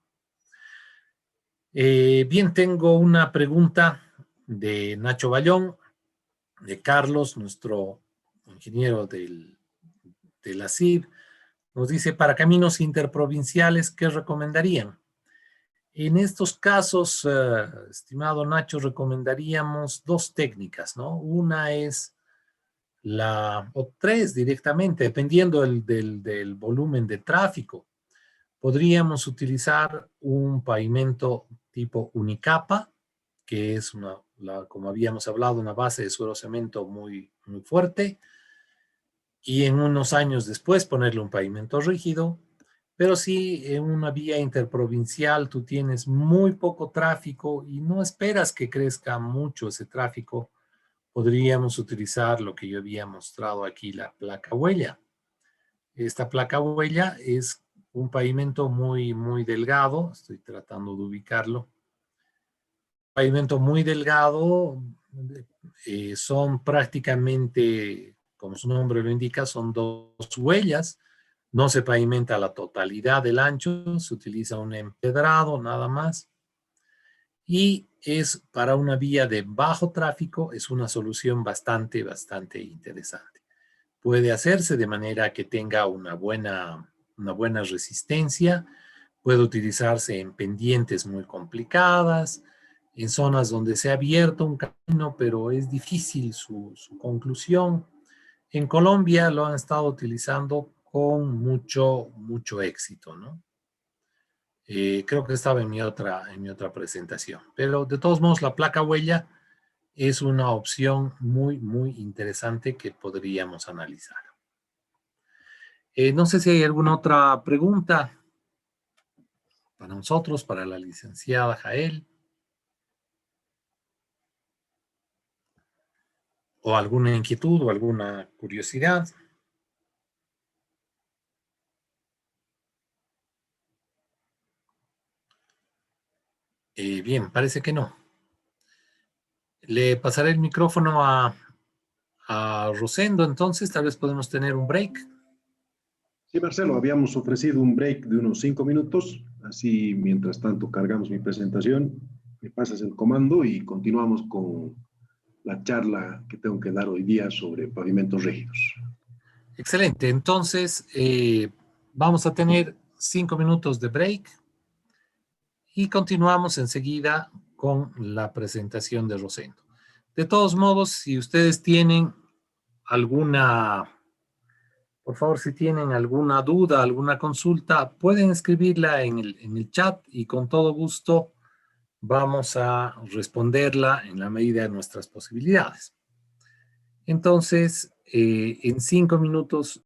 S4: Bien, tengo una pregunta de Nacho Bayón, de Carlos, nuestro ingeniero de la CIB. Nos dice, para caminos interprovinciales, ¿qué recomendarían? En estos casos, estimado Nacho, recomendaríamos dos técnicas, ¿no? Una es o tres directamente, dependiendo del volumen de tráfico. Podríamos utilizar un pavimento tipo unicapa, que es como habíamos hablado, una base de suelo cemento muy, muy fuerte, y en unos años después ponerle un pavimento rígido. Pero si en una vía interprovincial tú tienes muy poco tráfico y no esperas que crezca mucho ese tráfico, podríamos utilizar lo que yo había mostrado aquí, la placa huella. Esta placa huella es un pavimento muy, muy delgado. Estoy tratando de ubicarlo. Pavimento muy delgado, son prácticamente, como su nombre lo indica, son dos huellas. No se pavimenta la totalidad del ancho, se utiliza un empedrado nada más. Y es para una vía de bajo tráfico, es una solución bastante, bastante interesante. Puede hacerse de manera que tenga una buena resistencia, puede utilizarse en pendientes muy complicadas, en zonas donde se ha abierto un camino, pero es difícil su conclusión. En Colombia lo han estado utilizando con mucho, mucho éxito, ¿no? Creo que estaba en mi otra presentación. Pero de todos modos, la placa huella es una opción muy, muy interesante que podríamos analizar. No sé si hay alguna otra pregunta para nosotros, para la licenciada Jael. ¿O alguna inquietud o alguna curiosidad? Bien, parece que no. Le pasaré el micrófono a Rosendo, entonces tal vez podemos tener un break.
S1: Sí, Marcelo, habíamos ofrecido un break de unos 5 minutos, así mientras tanto cargamos mi presentación, me pasas el comando y continuamos con la charla que tengo que dar hoy día sobre pavimentos rígidos.
S4: Excelente, entonces vamos a tener 5 minutos de break y continuamos enseguida con la presentación de Rosendo. De todos modos, si ustedes tienen por favor, si tienen alguna duda, alguna consulta, pueden escribirla en el chat y con todo gusto vamos a responderla en la medida de nuestras posibilidades. Entonces, en 5 minutos